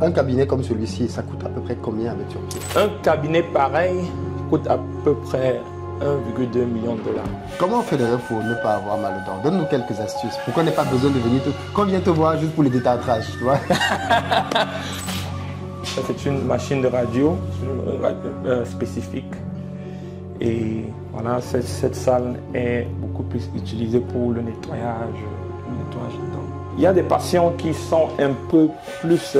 Un cabinet comme celui-ci, ça coûte à peu près combien avec Turquie? Un cabinet pareil coûte à peu près 1,2 million de dollars. Comment on ferait pour ne pas avoir mal aux dents? Donne-nous quelques astuces. Pourquoi on n'a pas besoin de venir qu'on vienne te voir juste pour les détartrages, tu vois? C'est une machine de radio spécifique. Et voilà, cette salle est beaucoup plus utilisée pour le nettoyage des dents. Il y a des patients qui sont un peu plus,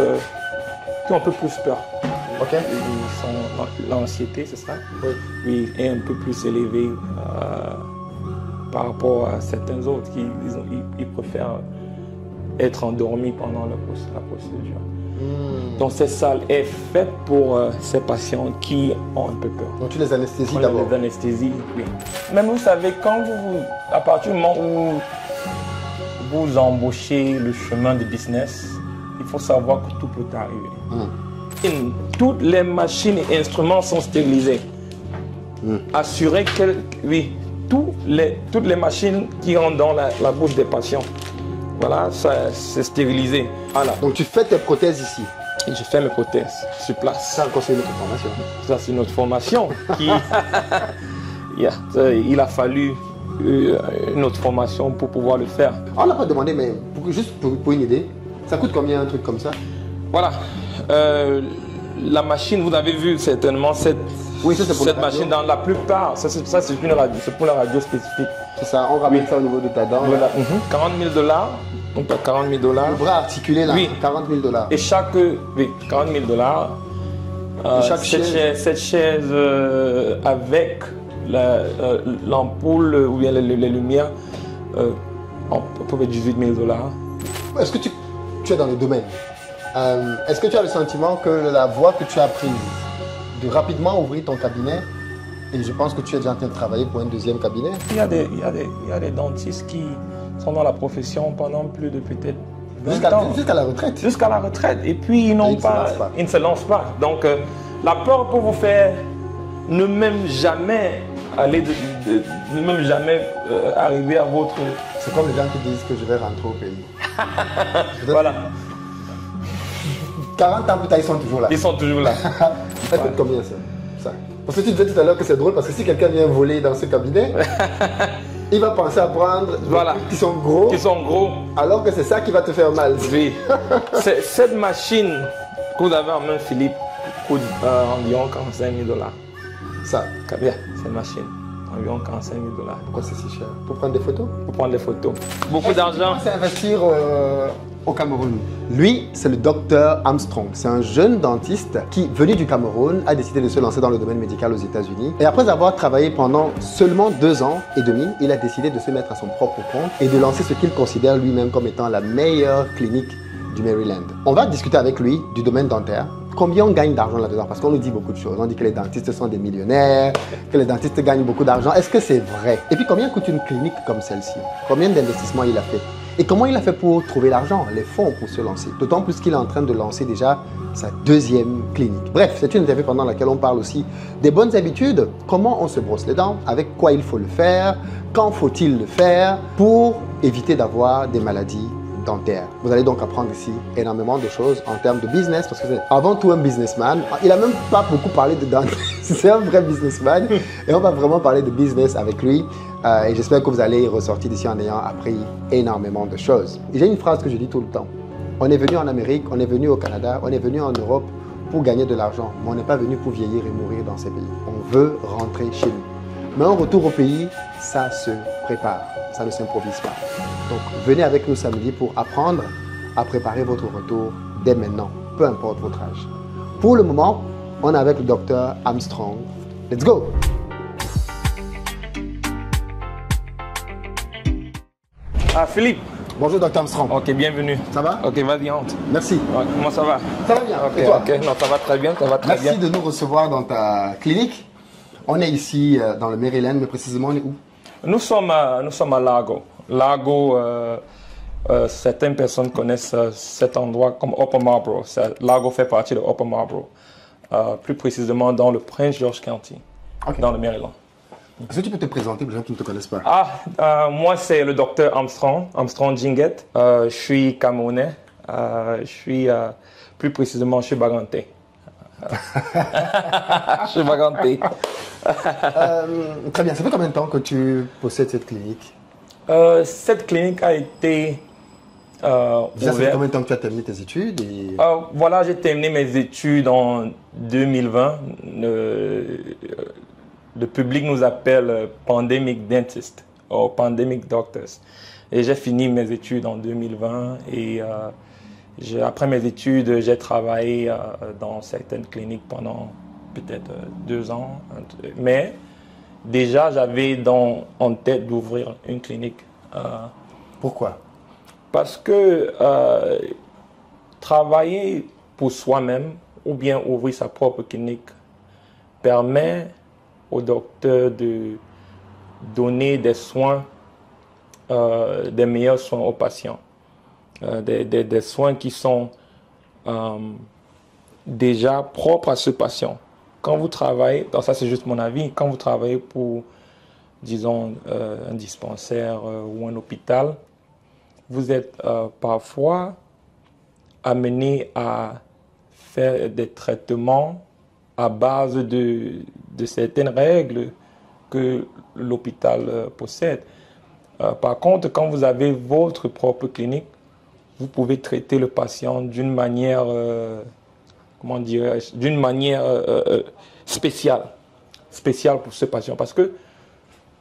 qui ont un peu plus peur. Ok. L'anxiété, c'est ça? Oui. Oui, est un peu plus élevée par rapport à certains autres qui ils préfèrent être endormis pendant la procédure. Donc cette salle est faite pour ces patients qui ont un peu peur. Donc tu les anesthésies d'abord? Les anesthésies, oui. Même vous savez, à partir du moment où vous embauchez le chemin de business, il faut savoir que tout peut arriver. Toutes les machines et instruments sont stérilisés. Assurez que, oui, toutes les machines qui rentrent dans la bouche des patients, voilà, c'est stérilisé. Voilà. Donc tu fais tes prothèses ici? Et je fais mes prothèses sur place. Ça, c'est notre formation. Ça, c'est notre formation. Il a fallu une autre formation pour pouvoir le faire. On n'a pas demandé, mais juste pour une idée, ça coûte combien un truc comme ça? Voilà. La machine, vous avez vu certainement cette machine dans la plupart. Ça, c'est une radio. C'est pour la radio spécifique. C'est ça, on ramène ça au niveau de ta dent. Voilà. 40 000 $. Donc, 40 000 $. Le bras articulé là, oui. 40 000 $. Et chaque, oui, 40 000 $. Cette chaise avec l'ampoule ou bien les lumières, on peut être 18 000 $. Est-ce que tu es dans le domaine? Est-ce que tu as le sentiment que la voie que tu as prise de rapidement ouvrir ton cabinet, et je pense que tu es déjà en train de travailler pour un deuxième cabinet? Il y a des dentistes qui sont dans la profession pendant plus de peut-être 20 ans. Jusqu'à la retraite? Jusqu'à la retraite. Et puis ils ne se lancent pas. Donc la peur peut vous faire ne même jamais arriver à votre... C'est comme les gens qui disent que je vais rentrer au pays. Voilà. 40 ans plus tard, ils sont toujours là. Ils sont toujours là. Ça coûte combien ça? Parce que tu disais tout à l'heure que c'est drôle, parce que si quelqu'un vient voler dans ce cabinet, il va penser à prendre qui sont gros. Alors que c'est ça qui va te faire mal. Oui. Cette machine que vous avez en main, Philippe, coûte environ 45 000 $. Ça, bien, cette machine. Environ 45 000 $. Pourquoi c'est si cher? Pour prendre des photos? Pour prendre des photos. Beaucoup d'argent. C'est investir au Cameroun. Lui, c'est le docteur Armstrong. C'est un jeune dentiste qui, venu du Cameroun, a décidé de se lancer dans le domaine médical aux États-Unis. Et après avoir travaillé pendant seulement 2 ans et demi, il a décidé de se mettre à son propre compte et de lancer ce qu'il considère lui-même comme étant la meilleure clinique du Maryland. On va discuter avec lui du domaine dentaire. Combien on gagne d'argent là-dedans? Parce qu'on nous dit beaucoup de choses. On dit que les dentistes sont des millionnaires, que les dentistes gagnent beaucoup d'argent. Est-ce que c'est vrai? Et puis combien coûte une clinique comme celle-ci? Combien d'investissements il a fait? Et comment il a fait pour trouver l'argent, les fonds pour se lancer? D'autant plus qu'il est en train de lancer déjà sa 2e clinique. Bref, c'est une interview pendant laquelle on parle aussi des bonnes habitudes, comment on se brosse les dents, avec quoi il faut le faire, quand faut-il le faire pour éviter d'avoir des maladies dentaire. Vous allez donc apprendre ici énormément de choses en termes de business, parce que c'est avant tout un businessman. Il n'a même pas beaucoup parlé de dentiste, c'est un vrai businessman et on va vraiment parler de business avec lui et j'espère que vous allez ressortir d'ici en ayant appris énormément de choses. J'ai une phrase que je dis tout le temps. On est venu en Amérique, on est venu au Canada, on est venu en Europe pour gagner de l'argent, mais on n'est pas venu pour vieillir et mourir dans ces pays. On veut rentrer chez nous. Mais un retour au pays, ça se prépare, ça ne s'improvise pas. Donc venez avec nous samedi pour apprendre à préparer votre retour dès maintenant, peu importe votre âge. Pour le moment, on est avec le docteur Armstrong. Let's go! Ah, Philippe. Bonjour, docteur Armstrong. Ok, bienvenue. Ça va? Ok, vas-y, entre. Merci. Ouais, comment ça va? Ça va bien. Ok, et toi? ok, non, ça va très bien, ça va très bien. Merci de nous recevoir dans ta clinique. On est ici dans le Maryland, mais précisément, on est où? Nous sommes à Largo. Largo, certaines personnes connaissent cet endroit comme Upper Marlboro. Largo fait partie de Upper Marlboro, plus précisément dans le Prince George County, dans le Maryland. Est-ce que tu peux te présenter pour les gens qui ne te connaissent pas? Moi, c'est le docteur Armstrong Jinguet. Je suis Camerounais. Je suis plus précisément chez Baganté. Chez Baganté. Très bien. Ça fait combien de temps que tu possèdes cette clinique? Cette clinique a été Déjà, ça fait ouverte. combien de temps que tu as terminé tes études Voilà, j'ai terminé mes études en 2020. Le public nous appelle Pandemic Dentist ou Pandemic Doctors. Et j'ai fini mes études en 2020 et après mes études, j'ai travaillé dans certaines cliniques pendant peut-être 2 ans. Mais déjà, j'avais en tête d'ouvrir une clinique. Pourquoi? Parce que travailler pour soi-même ou bien ouvrir sa propre clinique permet au docteur de donner des soins, des meilleurs soins aux patients, des soins qui sont déjà propres à ce patient. Quand vous travaillez, ça c'est juste mon avis, quand vous travaillez pour, disons, un dispensaire ou un hôpital, vous êtes parfois amené à faire des traitements à base de certaines règles que l'hôpital possède. Par contre, quand vous avez votre propre clinique, vous pouvez traiter le patient d'une manière, comment dirais-je, d'une manière spéciale pour ce patient. Parce que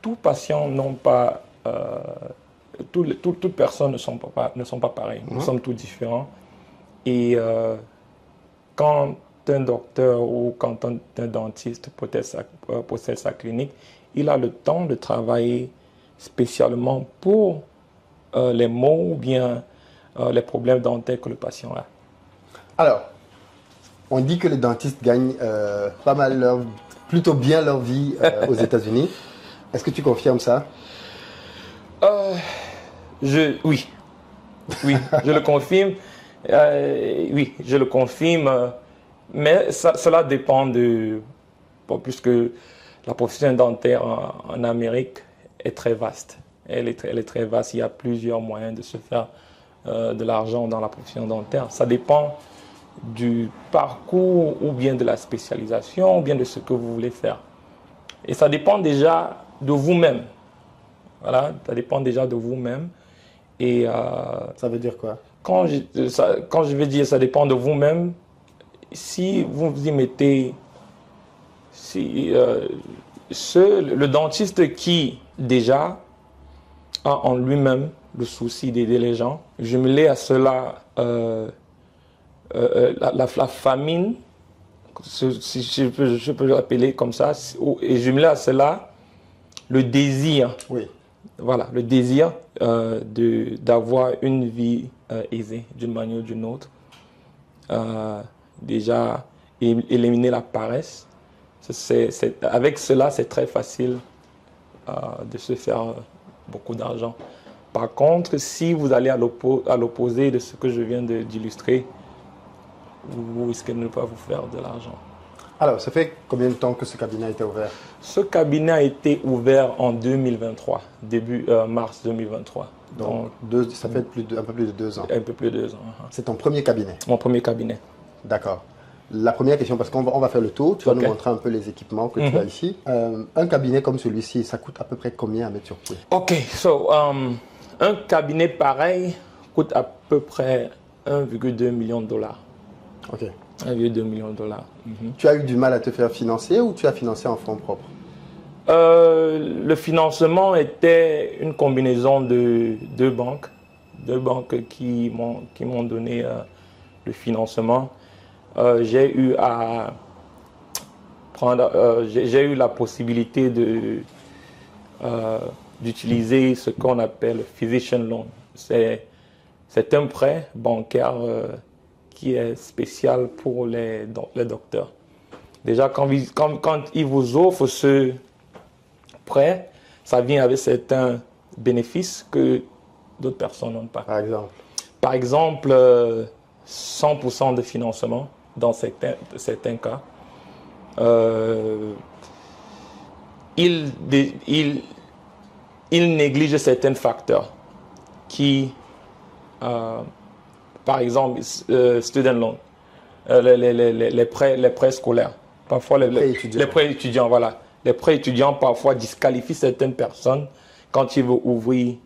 tous patients n'ont pas, toutes personnes ne sont pas pareilles. Nous sommes tous différents. Et quand un docteur ou quand un dentiste possède sa clinique, il a le temps de travailler spécialement pour les maux ou bien les problèmes dentaires que le patient a. Alors, on dit que les dentistes gagnent pas mal plutôt bien leur vie aux États-Unis. Est-ce que tu confirmes ça? Oui, je le confirme. Oui, je le confirme. Mais cela dépend puisque la profession dentaire en Amérique est très vaste. Elle est très vaste. Il y a plusieurs moyens de se faire de l'argent dans la profession dentaire. Ça dépend du parcours ou bien de la spécialisation ou bien de ce que vous voulez faire. Et ça dépend déjà de vous-même. Voilà, ça dépend déjà de vous-même. Et ça veut dire quoi? Quand je vais dire ça dépend de vous-même, si vous vous y mettez, le dentiste qui déjà a en lui-même le souci d'aider les gens, jumelé à cela la famine, si je peux l'appeler comme ça, et jumelé à cela le désir. Oui. Voilà, le désir d'avoir une vie aisée d'une manière ou d'une autre. Déjà, éliminer la paresse. Avec cela, c'est très facile de se faire beaucoup d'argent. Par contre, si vous allez à l'opposé de ce que je viens d'illustrer, vous risquez de ne pas vous faire de l'argent. Alors, ça fait combien de temps que ce cabinet a été ouvert? Ce cabinet a été ouvert en 2023, début mars 2023. Donc ça fait un peu plus de 2 ans. Un peu plus de 2 ans. C'est ton premier cabinet? Mon premier cabinet. D'accord. La première question, parce qu'on va faire le tour, tu vas nous montrer un peu les équipements que tu as ici. Un cabinet comme celui-ci, ça coûte à peu près combien à mettre sur pied? Ok, un cabinet pareil coûte à peu près 1,2 million de dollars. Ok. 1,2 million de dollars. Tu as eu du mal à te faire financer ou tu as financé en fonds propres? Le financement était une combinaison de deux banques qui m'ont donné le financement. J'ai eu la possibilité d'utiliser ce qu'on appelle physician loan. C'est un prêt bancaire qui est spécial pour les docteurs. Déjà, quand ils vous offrent ce prêt, ça vient avec certains bénéfices que d'autres personnes n'ont pas. Par exemple, 100% de financement dans certains cas. Il néglige certains facteurs qui par exemple, student loan, les prêts scolaires. Parfois, les prêts étudiants, voilà. Les prêts étudiants, parfois, disqualifient certaines personnes quand ils veulent ouvrir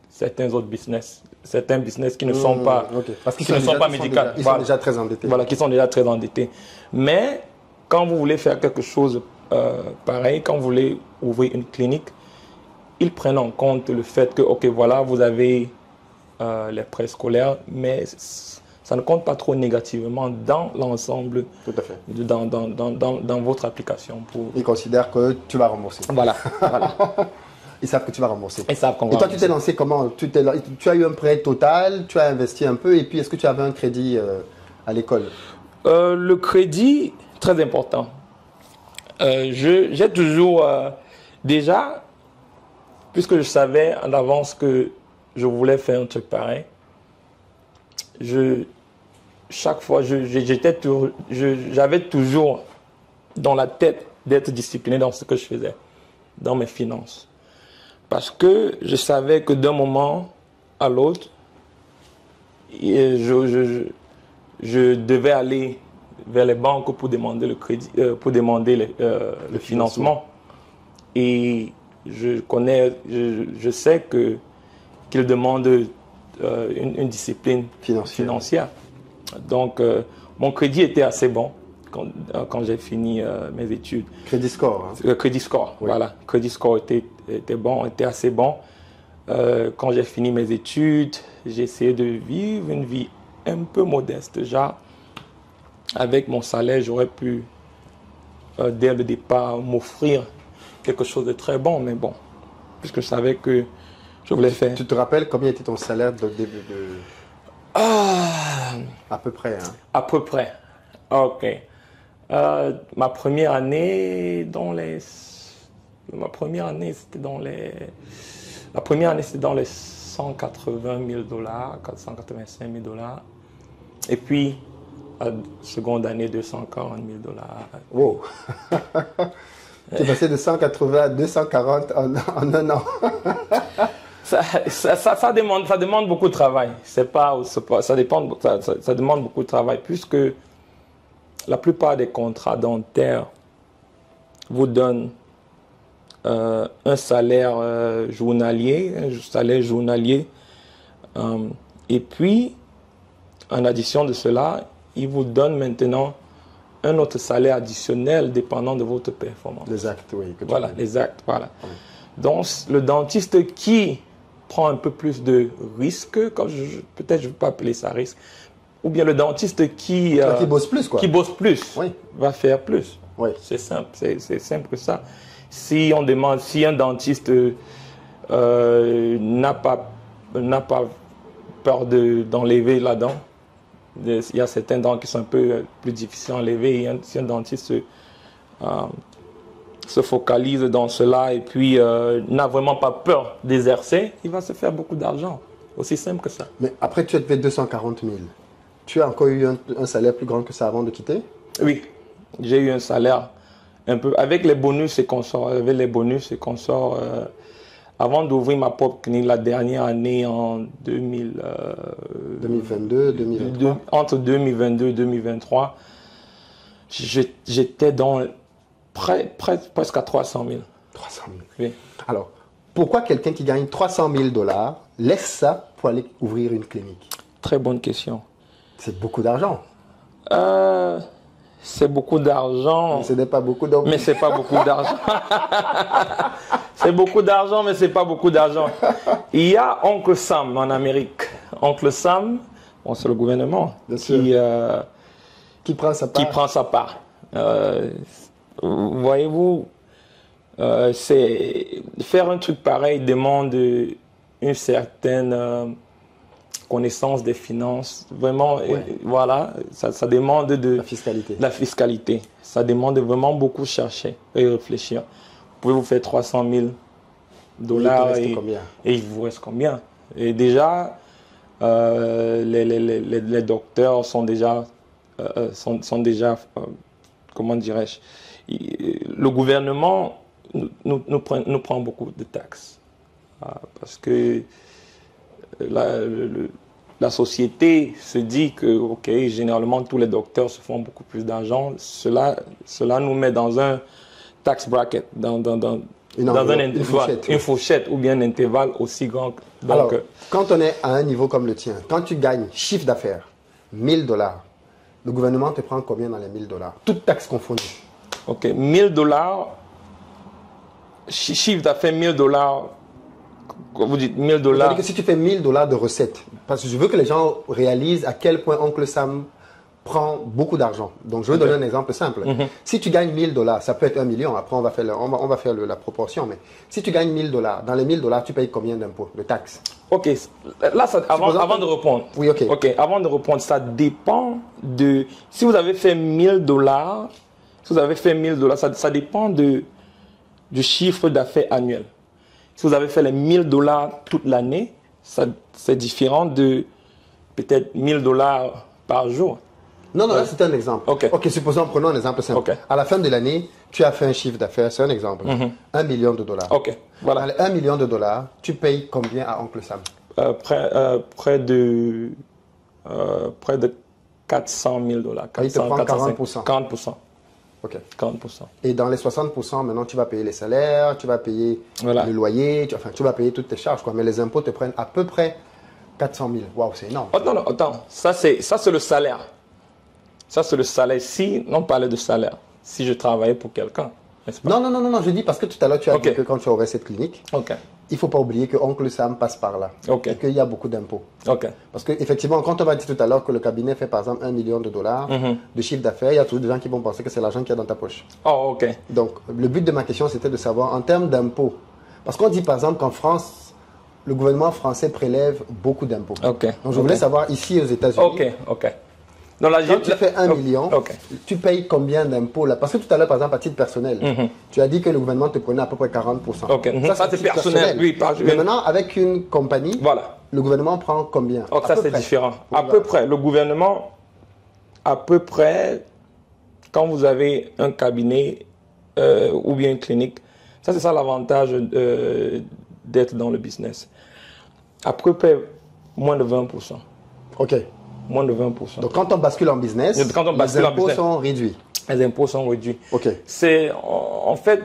certains autres business. Certains business qui ne sont pas, parce qu'ils ne sont pas médicaux. Ils sont déjà très endettés. Voilà, qui sont déjà très endettés. Mais quand vous voulez faire quelque chose pareil, quand vous voulez ouvrir une clinique, ils prennent en compte le fait que, ok, voilà, vous avez les prêts scolaires, mais ça ne compte pas trop négativement dans l'ensemble, dans votre application. Ils considèrent que tu vas rembourser. Voilà. Ils savent que tu vas rembourser. Et toi, tu t'es lancé comment? Tu as eu un prêt total, tu as investi un peu, et puis est-ce que tu avais un crédit à l'école? Le crédit, très important. J'ai toujours, déjà, puisque je savais en avance que je voulais faire un truc pareil, chaque fois, j'avais toujours dans la tête d'être discipliné dans ce que je faisais, dans mes finances. Parce que je savais que d'un moment à l'autre, je devais aller vers les banques pour demander le crédit, pour demander le financement. Et je sais qu'ils demandent une discipline financière. Donc, mon crédit était assez bon quand j'ai fini mes études. Crédit score. Le crédit score, oui. Voilà. Le crédit score était bon, était assez bon. Quand j'ai fini mes études, j'ai essayé de vivre une vie un peu modeste. Déjà, avec mon salaire, j'aurais pu, dès le départ, m'offrir quelque chose de très bon. Mais bon, puisque je savais que je voulais faire... Tu te rappelles combien était ton salaire de début de... À peu près. Hein. À peu près. Ok. Ma première année, c'était dans les 180 000 $, 485 000 $. Et puis, seconde année, 240 000 $. Wow. Tu es passé de 180 à 240 en un an. Ça demande beaucoup de travail. Ça demande beaucoup de travail, puisque la plupart des contrats dentaires vous donnent un salaire journalier, et puis, en addition de cela, ils vous donnent maintenant un autre salaire additionnel dépendant de votre performance. Les actes, oui. Voilà, les actes, voilà. Oui. Donc, le dentiste qui prend un peu plus de risques, peut-être je ne veux pas appeler ça risque, ou bien le dentiste qui bosse plus, quoi. Qui bosse plus, oui. Va faire plus. Oui. C'est simple, c'est simple que ça. Si un dentiste n'a pas peur d'enlever la dent, il y a certaines dents qui sont un peu plus difficiles à enlever, et si un dentiste se focalise dans cela et puis n'a vraiment pas peur d'exercer, il va se faire beaucoup d'argent. Aussi simple que ça. Mais après, tu as fait 240 000. Tu as encore eu un salaire plus grand que ça avant de quitter? Oui, j'ai eu un salaire un peu. Avec les bonus et consorts, avant d'ouvrir ma propre clinique la dernière année en 2022, 2023. Entre 2022 et 2023, j'étais dans presque à 300 000. 300 000. Oui. Alors, pourquoi quelqu'un qui gagne 300 000 $ laisse ça pour aller ouvrir une clinique? Très bonne question. C'est beaucoup d'argent. C'est beaucoup d'argent. Mais ce n'est pas beaucoup d'argent. Mais c'est pas beaucoup d'argent. C'est beaucoup d'argent, mais c'est pas beaucoup d'argent. Il y a Oncle Sam en Amérique. Oncle Sam, bon, c'est le gouvernement qui prend sa part. Qui prend sa part. Voyez-vous, faire un truc pareil demande une certaine connaissance des finances. Vraiment, voilà, ça demande de la fiscalité. Ça demande vraiment beaucoup chercher et réfléchir. Vous pouvez vous faire 300 000 $ et il vous reste combien? Et déjà, les docteurs sont déjà, comment dirais-je, le gouvernement nous prend beaucoup de taxes. Parce que la la société se dit que, ok, généralement, tous les docteurs se font beaucoup plus d'argent. Cela nous met dans un tax bracket, dans une fourchette ou bien un intervalle aussi grand. Donc, alors, quand on est à un niveau comme le tien, quand tu gagnes chiffre d'affaires, 1000 $, le gouvernement te prend combien dans les 1000 $? Toutes taxes confondues. ok, 1000 $, chiffre d'affaires 1000 $. Vous dites 1000 $. C'est-à-dire que si tu fais 1000 $ de recettes, parce que je veux que les gens réalisent à quel point Oncle Sam prend beaucoup d'argent. Donc, je vais donner un exemple simple. Si tu gagnes 1000 $, ça peut être 1 million, après on va faire la proportion, mais si tu gagnes 1000 $, dans les 1000 $, tu payes combien d'impôts, de taxes? Ok, là, avant de répondre. Oui, ok. Ok, avant de répondre, ça dépend de... Si vous avez fait 1000 $, ça dépend du chiffre d'affaires annuel. Si vous avez fait les 1000 $ toute l'année, c'est différent de peut-être 1000 $ par jour. Non, là, c'est un exemple. Ok. Supposons, prenons un exemple simple. À la fin de l'année, tu as fait un chiffre d'affaires, c'est un exemple, 1 million $. Ok, voilà. Dans les 1 million $, tu payes combien à Oncle Sam? Près de 400 000 $. Il te prend 40%. 40%. Ok. 40%. Et dans les 60%, maintenant, tu vas payer les salaires, tu vas payer le loyer, tu vas payer toutes tes charges, quoi. Mais les impôts te prennent à peu près 400 000. Waouh, c'est énorme. Attends. Ça, c'est le salaire. Ça, c'est le salaire. Si, on parlait de salaire. Si je travaillais pour quelqu'un, n'est-ce pas? Non, je dis parce que tout à l'heure, tu as dit que quand tu aurais cette clinique, il ne faut pas oublier que Oncle Sam passe par là. Et qu'il y a beaucoup d'impôts. Parce qu'effectivement, quand on va dire tout à l'heure que le cabinet fait par exemple 1 million $, de chiffre d'affaires, il y a toujours des gens qui vont penser que c'est l'argent qu'il y a dans ta poche. Oh, ok. Donc, le but de ma question, c'était de savoir en termes d'impôts. Parce qu'on dit par exemple qu'en France, le gouvernement français prélève beaucoup d'impôts. Donc, je voulais savoir ici aux États-Unis. Donc, là, quand tu fais 1 million, tu payes combien d'impôts là? Parce que tout à l'heure, par exemple, à titre personnel, tu as dit que le gouvernement te prenait à peu près 40%. Ça, c'est personnel. Oui, mais maintenant, avec une compagnie, le gouvernement prend combien? Ça, c'est différent. À peu près. Le gouvernement, à peu près, quand vous avez un cabinet ou bien une clinique, ça, c'est ça l'avantage d'être dans le business. À peu près moins de 20%. Ok. Moins de 20%. Donc, quand on bascule en business, les impôts sont réduits. Les impôts sont réduits. Ok. En fait,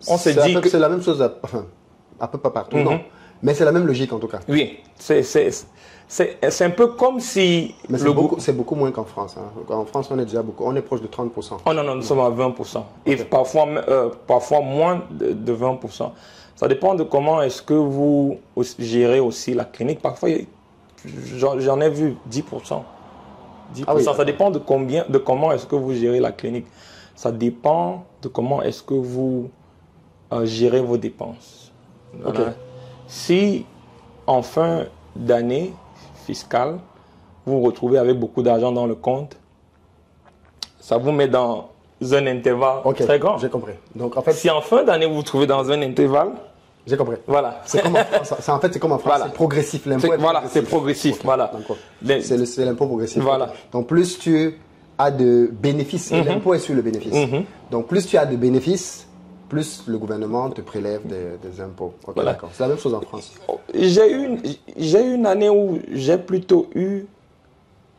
on se dit que... C'est la même chose, à peu près partout, non. Mais c'est la même logique, en tout cas. Oui. C'est un peu comme si... Mais c'est beaucoup moins qu'en France. En France, on est déjà beaucoup. On est proche de 30%. Oh non, nous sommes à 20%. Et parfois moins de 20%. Ça dépend de comment est-ce que vous gérez aussi la clinique. Parfois, j'en ai vu 10%. 10%. Ça dépend de comment est-ce que vous gérez la clinique. Ça dépend de comment est-ce que vous gérez vos dépenses. Voilà. Si en fin d'année fiscale, vous vous retrouvez avec beaucoup d'argent dans le compte, ça vous met dans un intervalle très grand. J'ai compris. Donc, en fait, si en fin d'année vous vous trouvez dans un intervalle, j'ai compris. Voilà. C'est comme en France. En fait, c'est comme en France. C'est progressif. L'impôt est progressif. C'est progressif. Voilà. C'est l'impôt progressif. Voilà. Donc, plus tu as de bénéfices, l'impôt est sur le bénéfice. Donc, plus tu as de bénéfices, plus le gouvernement te prélève des impôts. D'accord. C'est la même chose en France. J'ai eu une année où j'ai plutôt eu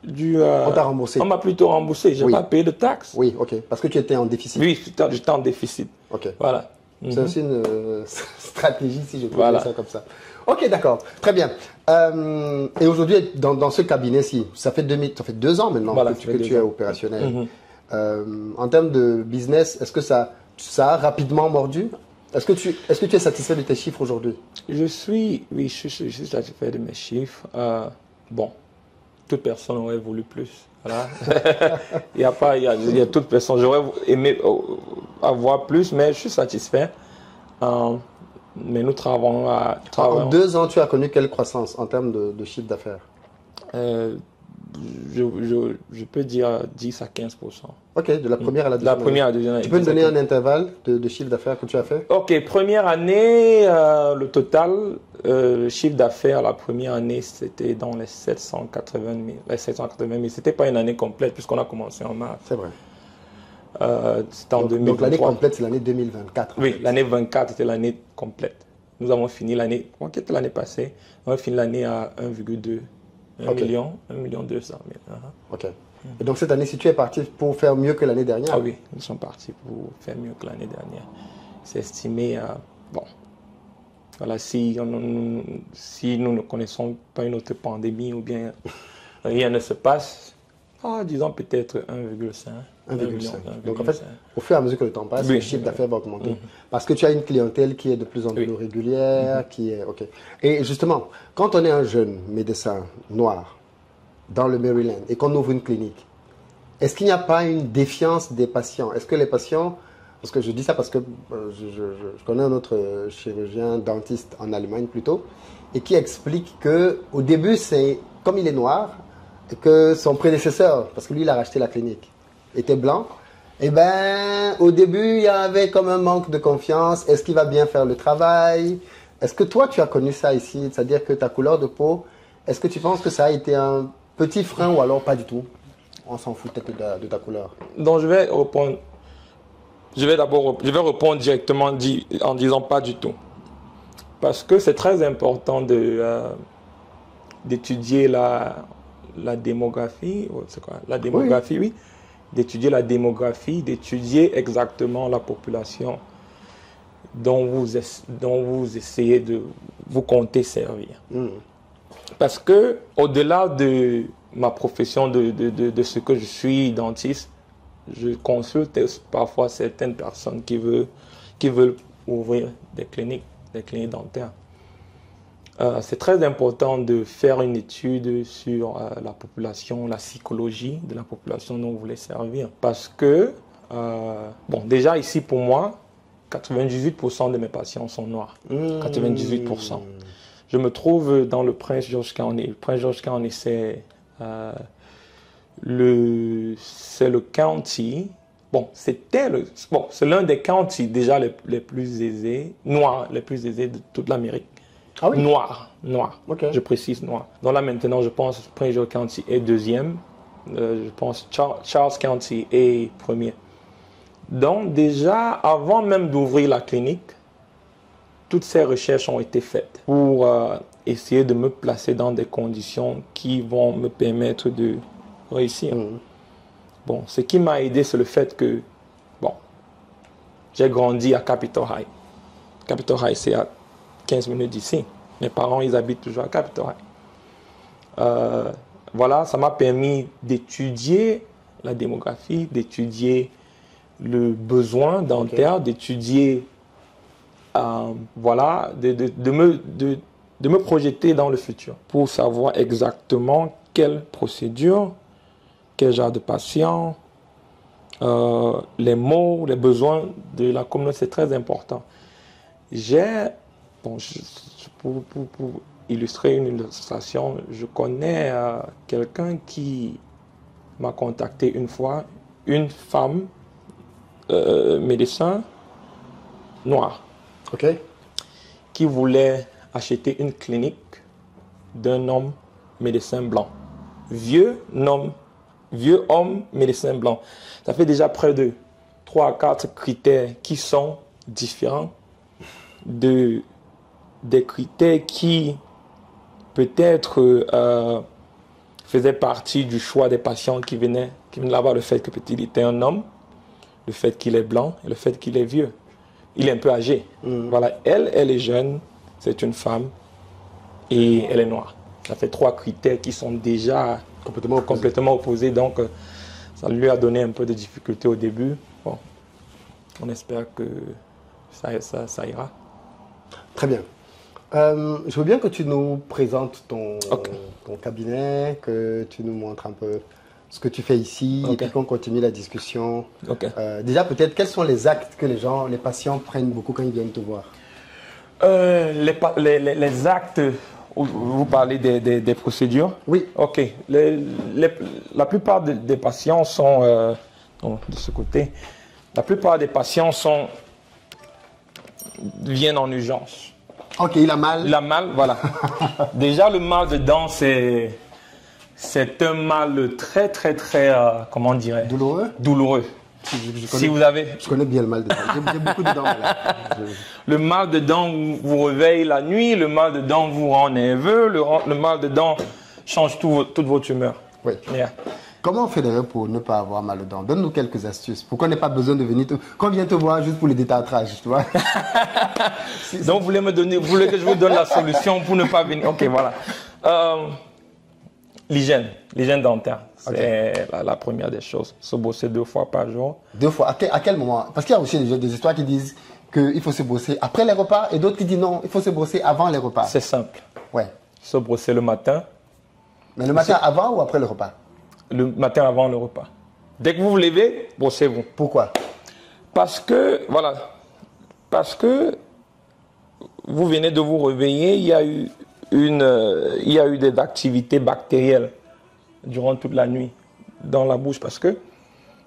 on t'a remboursé. On m'a plutôt remboursé. Je n'ai pas payé de taxes. Oui, ok. Parce que tu étais en déficit. Oui, j'étais en déficit. Ok. Voilà. C'est aussi une stratégie, si je peux dire ça comme ça. Ok, d'accord. Très bien. Et aujourd'hui, dans ce cabinet-ci, ça fait 2 ans maintenant que tu es opérationnel. En termes de business, est-ce que ça a rapidement mordu? Est-ce que tu es satisfait de tes chiffres aujourd'hui? Je suis satisfait de mes chiffres. Toute personne aurait voulu plus. Voilà. il y a toute personne. J'aurais aimé avoir plus, mais je suis satisfait. Mais nous travaillons à... En 2 ans, tu as connu quelle croissance en termes de chiffre d'affaires? Je peux dire 10 à 15%. Ok, de la première à la deuxième. La première à la deuxième année. Tu peux me donner un intervalle de chiffre d'affaires que tu as fait? Ok, première année, le total, le chiffre d'affaires, la première année, c'était dans les 780 000. C'était pas une année complète puisqu'on a commencé en mars. C'est vrai. C'était en 2023. Donc l'année complète, c'est l'année 2024. Oui, l'année 24 était l'année complète. nous avons fini l'année, l'année passée, on a fini l'année à 1,2, 1 million, 1,2 million. Ok. Et donc cette année, si tu es parti pour faire mieux que l'année dernière? Ah oui, nous sommes partis pour faire mieux que l'année dernière. C'est estimé à, bon, voilà, si nous ne connaissons pas une autre pandémie ou bien rien ne se passe, disons peut-être 1,5. 1,5. Donc en fait, au fur et à mesure que le temps passe, le chiffre d'affaires va augmenter. Parce que tu as une clientèle qui est de plus en plus régulière, qui est... Ok. Et justement, quand on est un jeune médecin noir dans le Maryland et qu'on ouvre une clinique, est-ce qu'il n'y a pas une défiance des patients? Est-ce que les patients... Parce que je dis ça parce que je connais un autre chirurgien dentiste en Allemagne plutôt, et qui explique qu'au début, c'est comme il est noir, et que son prédécesseur, parce que lui, il a racheté la clinique, était blanc, et ben au début, il y avait comme un manque de confiance. Est-ce qu'il va bien faire le travail? Est-ce que toi, tu as connu ça ici? C'est-à-dire que ta couleur de peau, est-ce que tu penses que ça a été un petit frein ou alors pas du tout? On s'en fout peut-être de ta couleur. Donc je vais répondre. Je vais répondre directement en disant pas du tout. Parce que c'est très important d'étudier la démographie. C'est quoi? La démographie, oui. D'étudier la démographie, d'étudier exactement la population dont vous essayez de vous compter servir. Parce que au-delà de ma profession, de ce que je suis dentiste, je consulte parfois certaines personnes qui veulent ouvrir des cliniques dentaires. C'est très important de faire une étude sur la population, la psychologie de la population dont vous voulez servir. Parce que, bon, déjà ici pour moi, 98% de mes patients sont noirs. 98%. Je me trouve dans le Prince George County. Le Prince George County, c'est le county. Bon, c'est l'un des counties déjà les plus aisés, noirs, les plus aisés de toute l'Amérique. Ah oui? Noir. Okay. Je précise noir. Donc là maintenant, je pense Prince George County est deuxième. Je pense Charles County est premier. Donc déjà, avant même d'ouvrir la clinique, toutes ces recherches ont été faites pour essayer de me placer dans des conditions qui vont me permettre de réussir. Bon, ce qui m'a aidé, c'est le fait que, bon, j'ai grandi à Capitol High. Capitol High, c'est à 15 minutes d'ici. Mes parents, ils habitent toujours à Capitol High. Voilà, ça m'a permis d'étudier la démographie, d'étudier le besoin dentaire, d'étudier, voilà, de me projeter dans le futur pour savoir exactement quelle procédure, quel genre de patient, les mots, les besoins de la communauté, c'est très important. Pour illustrer une illustration, je connais quelqu'un qui m'a contacté une fois, une femme médecin noir, qui voulait acheter une clinique d'un homme médecin blanc. Vieux homme médecin blanc. Ça fait déjà près de 3 à 4 critères qui sont différents des critères qui peut-être faisaient partie du choix des patients qui venaient là-bas. Le fait que peut-être il était un homme, le fait qu'il est blanc et le fait qu'il est vieux. Il est un peu âgé. Voilà, elle est jeune, c'est une femme et elle est noire. Ça fait 3 critères qui sont déjà complètement opposés. Donc, ça lui a donné un peu de difficulté au début. Bon, on espère que ça ira. Très bien. Je veux bien que tu nous présentes ton cabinet, que tu nous montres un peu ce que tu fais ici, et puis qu'on continue la discussion. Déjà, peut-être, quels sont les actes que les patients prennent beaucoup quand ils viennent te voir? Les actes, vous parlez des procédures? Oui. Ok. La plupart des patients sont, de ce côté, la plupart des patients viennent en urgence. Ok, il a mal. Il a mal, voilà. Déjà, le mal de dents, c'est un mal très, comment dirais-je? Douloureux? Douloureux. Je connais bien le mal de dents. J'ai beaucoup de dents malades. Le mal de dents vous réveille la nuit, le mal de dents vous rend nerveux, le mal de dents change toute votre humeur. Oui. Yeah. Comment on fait d'ailleurs pour ne pas avoir mal aux dents? Donne-nous quelques astuces. Pourquoi on n'ait pas besoin de venir quand on vient te voir juste pour le détartrage, tu vois? Donc vous voulez que je vous donne la solution pour ne pas venir? Ok, voilà. L'hygiène dentaire, c'est la première des choses. Se brosser 2 fois par jour. 2 fois, à quel moment? Parce qu'il y a aussi des histoires qui disent qu'il faut se brosser après les repas et d'autres qui disent non, il faut se brosser avant les repas. C'est simple. Ouais. Se brosser le matin. Mais le matin avant ou après le repas? Le matin avant le repas. Dès que vous vous levez, brossez-vous. Pourquoi? Parce que vous venez de vous réveiller, il y a eu des activités bactérielles durant toute la nuit dans la bouche. Parce que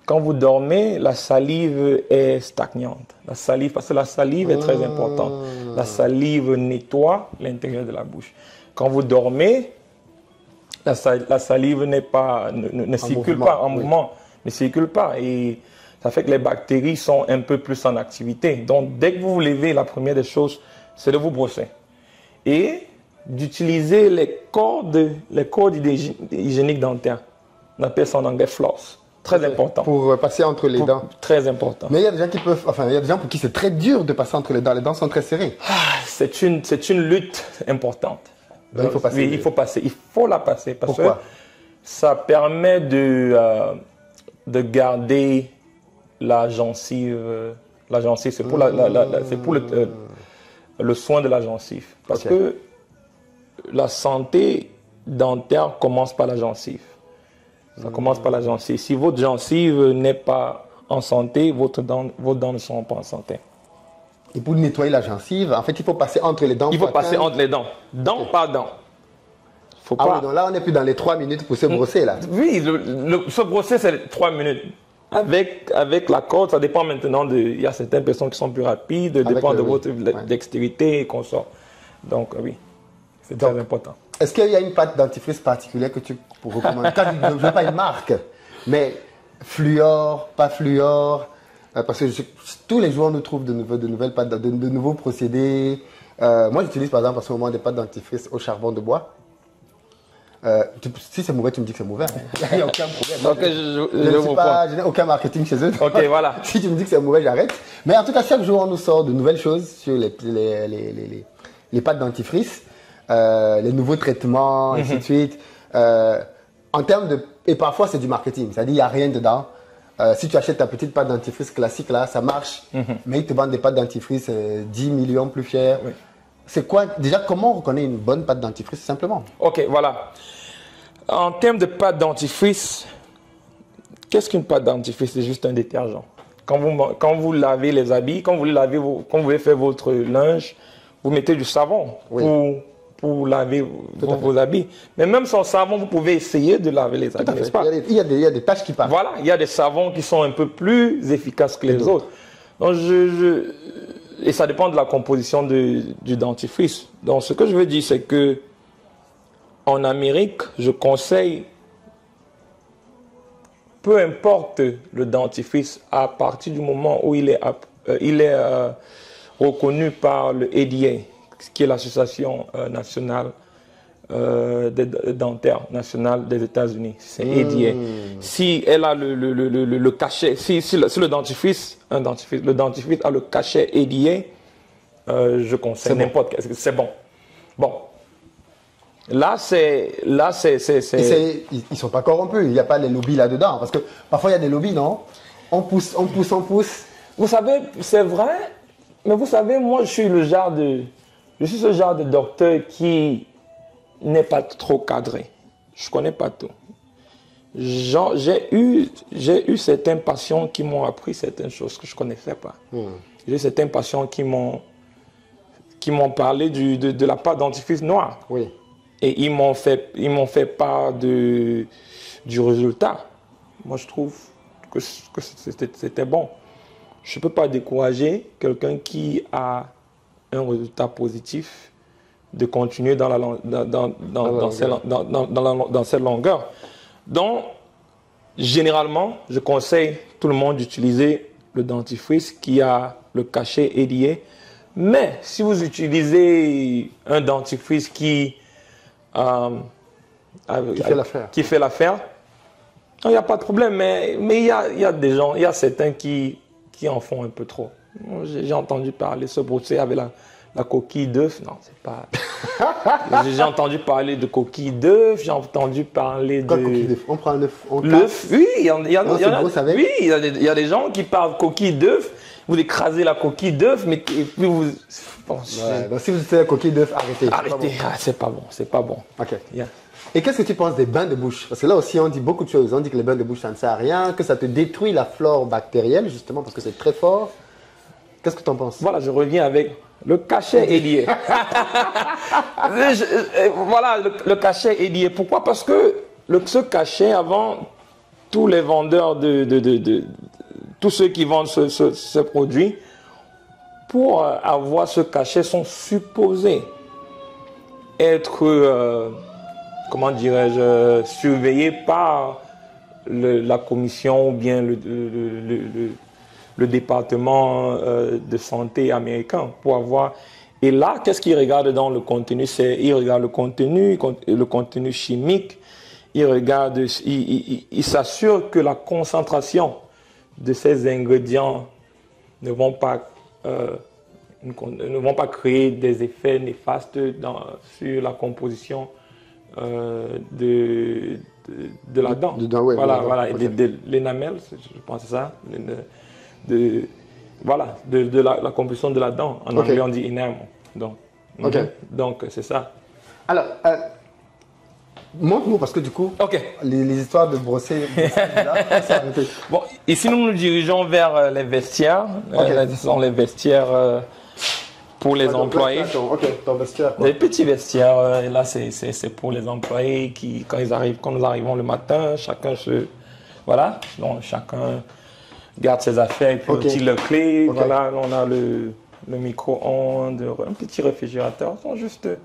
quand vous dormez, la salive est stagnante. Parce que la salive est très importante. La salive nettoie l'intérieur de la bouche. Quand vous dormez, la salive ne circule pas en mouvement, ne circule pas. Et ça fait que les bactéries sont un peu plus en activité. Donc, dès que vous vous levez, la première des choses, c'est de vous brosser. Et d'utiliser les cordes hygiéniques dentaires. On appelle ça en anglais floss. Très important. Pour passer entre les dents. Très important. Mais il y a des gens il y a des gens pour qui c'est très dur de passer entre les dents. Les dents sont très serrées. C'est une lutte importante. Donc, il faut passer. Oui, il faut la passer parce Pourquoi? que ça permet de garder la gencive. La gencive, c'est pour, le soin de la gencive. Parce que la santé dentaire commence par la gencive. Ça commence par la gencive. Si votre gencive n'est pas en santé, vos dents ne sont pas en santé. Et pour nettoyer la gencive, en fait, il faut passer entre les dents. Il faut passer entre les dents. Dents par dents. Faut pas... oui, donc là, on n'est plus dans les 3 minutes pour se brosser, là. Oui, se brosser, c'est 3 minutes. Avec la corde, ça dépend maintenant il y a certaines personnes qui sont plus rapides, dépend de votre dextérité et qu'on sort. Donc, oui, c'est très important. Est-ce qu'il y a une pâte dentifrice particulière que tu recommandes? Je ne veux pas une marque, mais fluor, pas fluor, parce que tous les jours, on nous trouve de nouvelles pâtes, de nouveaux procédés. Moi, j'utilise par exemple en ce moment des pâtes dentifrice au charbon de bois. Si c'est mauvais, tu me dis que c'est mauvais. Il n'y a aucun problème. Donc, je n'ai aucun marketing chez eux. Ok, voilà. Si tu me dis que c'est mauvais, j'arrête. Mais en tout cas, chaque jour, on nous sort de nouvelles choses sur les pâtes dentifrice, les nouveaux traitements, ainsi de suite. En termes de... Et parfois, c'est du marketing. C'est-à-dire, il n'y a rien dedans. Si tu achètes ta petite pâte dentifrice classique, là, ça marche. Mais ils te vendent des pâtes dentifrice 10 millions plus chères. Oui. C'est quoi, déjà, comment on reconnaît une bonne pâte dentifrice, simplement? Ok, voilà. En termes de pâte dentifrice, qu'est-ce qu'une pâte dentifrice? C'est juste un détergent. Quand vous lavez les habits, quand vous voulez faire votre linge, vous mettez du savon pour laver vos habits. Mais même sans savon, vous pouvez essayer de laver les habits, n'est-ce pas? Il y a des tâches qui partent. Voilà, il y a des savons qui sont un peu plus efficaces que les autres. Donc, et ça dépend de la composition du dentifrice. Donc, ce que je veux dire, c'est que en Amérique, je conseille, peu importe le dentifrice, à partir du moment où il est reconnu par le ADA, qui est l'Association nationale des dentaires nationale des États-Unis. C'est ADA. Si elle a le cachet, si le dentifrice a le cachet ADA, je conseille n'importe quel. C'est bon. Bon. Là, ils sont pas corrompus. Il n'y a pas les lobbies là-dedans. Parce que parfois, il y a des lobbies, non? On pousse. Vous savez, c'est vrai. Mais vous savez, moi, je suis ce genre de docteur qui n'est pas trop cadré. Je connais pas tout. J'ai eu certains patients qui m'ont appris certaines choses que je connaissais pas. J'ai certains patients qui m'ont parlé de la pâte dentifrice noire. Oui. Et ils m'ont fait part du résultat. Moi, je trouve que c'était bon. Je ne peux pas décourager quelqu'un qui a un résultat positif de continuer dans cette longueur. Donc, généralement, je conseille tout le monde d'utiliser le dentifrice qui a le cachet ailier. Mais si vous utilisez un dentifrice qui fait l'affaire, il n'y a pas de problème. Mais il y a des gens, il y a certains qui en font un peu trop. J'ai entendu parler se brosser avec la coquille d'œuf. Non, c'est pas. J'ai entendu parler de coquille d'œuf. J'ai entendu parler de. Coquille d'œuf. On prend l'œuf. L'œuf. Oui, il y a des gens qui parlent coquille d'œuf. Vous écrasez la coquille d'œuf, mais et puis vous. Bon, donc si vous utilisez la coquille d'œuf, arrêtez. Arrêtez. C'est pas bon. C'est pas bon. Ok. Yeah. Et qu'est-ce que tu penses des bains de bouche? Parce que là aussi, on dit beaucoup de choses. On dit que les bains de bouche, ça ne sert à rien, que ça te détruit la flore bactérienne, justement, parce que c'est très fort. Qu'est-ce que tu en penses? Voilà, je reviens avec le cachet ailier. Voilà, le cachet ailier. Pourquoi? Parce que ce cachet, avant, tous les vendeurs tous ceux qui vendent ce produit, pour avoir ce cachet, sont supposés être, comment dirais-je, surveillés par la commission ou bien le département de santé américain pour avoir. Et là, qu'est-ce qu'ils regardent dans le contenu? Ils regardent le contenu chimique. Ils s'assurent que la concentration de ces ingrédients ne vont pas créer des effets néfastes sur la composition de la dent. Ouais, voilà, okay. L'énamel, je pense que c'est ça. De la composition de la dent. En anglais, on dit enamel. Donc, c'est ça. Alors, montre-nous, parce que du coup, les histoires de brosser, bon, ici, nous nous dirigeons vers les vestiaires. Ce sont les vestiaires pour les employés. Ton vestiaire, quoi. Les petits vestiaires, et là, c'est pour les employés qui, quand nous arrivons le matin, voilà, donc chacun garde ses affaires et puis tire leurs clés. Voilà, on a le micro-ondes, un petit réfrigérateur. C'est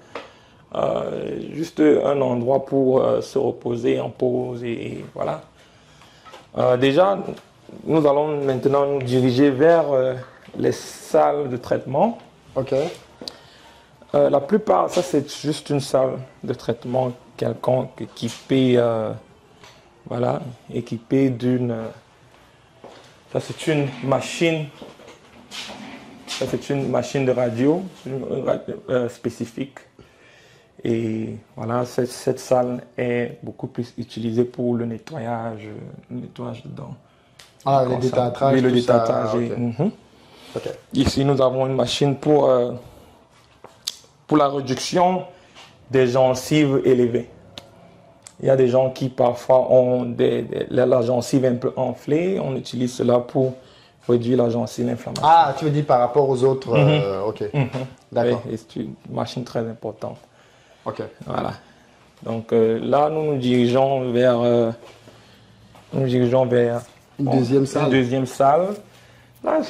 juste un endroit pour se reposer en pause et voilà. Déjà, nous allons maintenant nous diriger vers les salles de traitement. La plupart, ça c'est juste une salle de traitement quelconque équipée d'une. Ça c'est une machine. Ça c'est une machine de radio spécifique. Et voilà, cette salle est beaucoup plus utilisée pour le nettoyage de dents. Ah, le détartrage. Oui, le détartrage. Ici, nous avons une machine pour la réduction des gencives élevées. Il y a des gens qui parfois ont la gencive un peu enflée. On utilise cela pour réduire la gencive, l'inflammation. Ah, tu veux dire par rapport aux autres D'accord. Oui, c'est une machine très importante. Voilà. Donc là, nous nous dirigeons vers une deuxième salle. Là,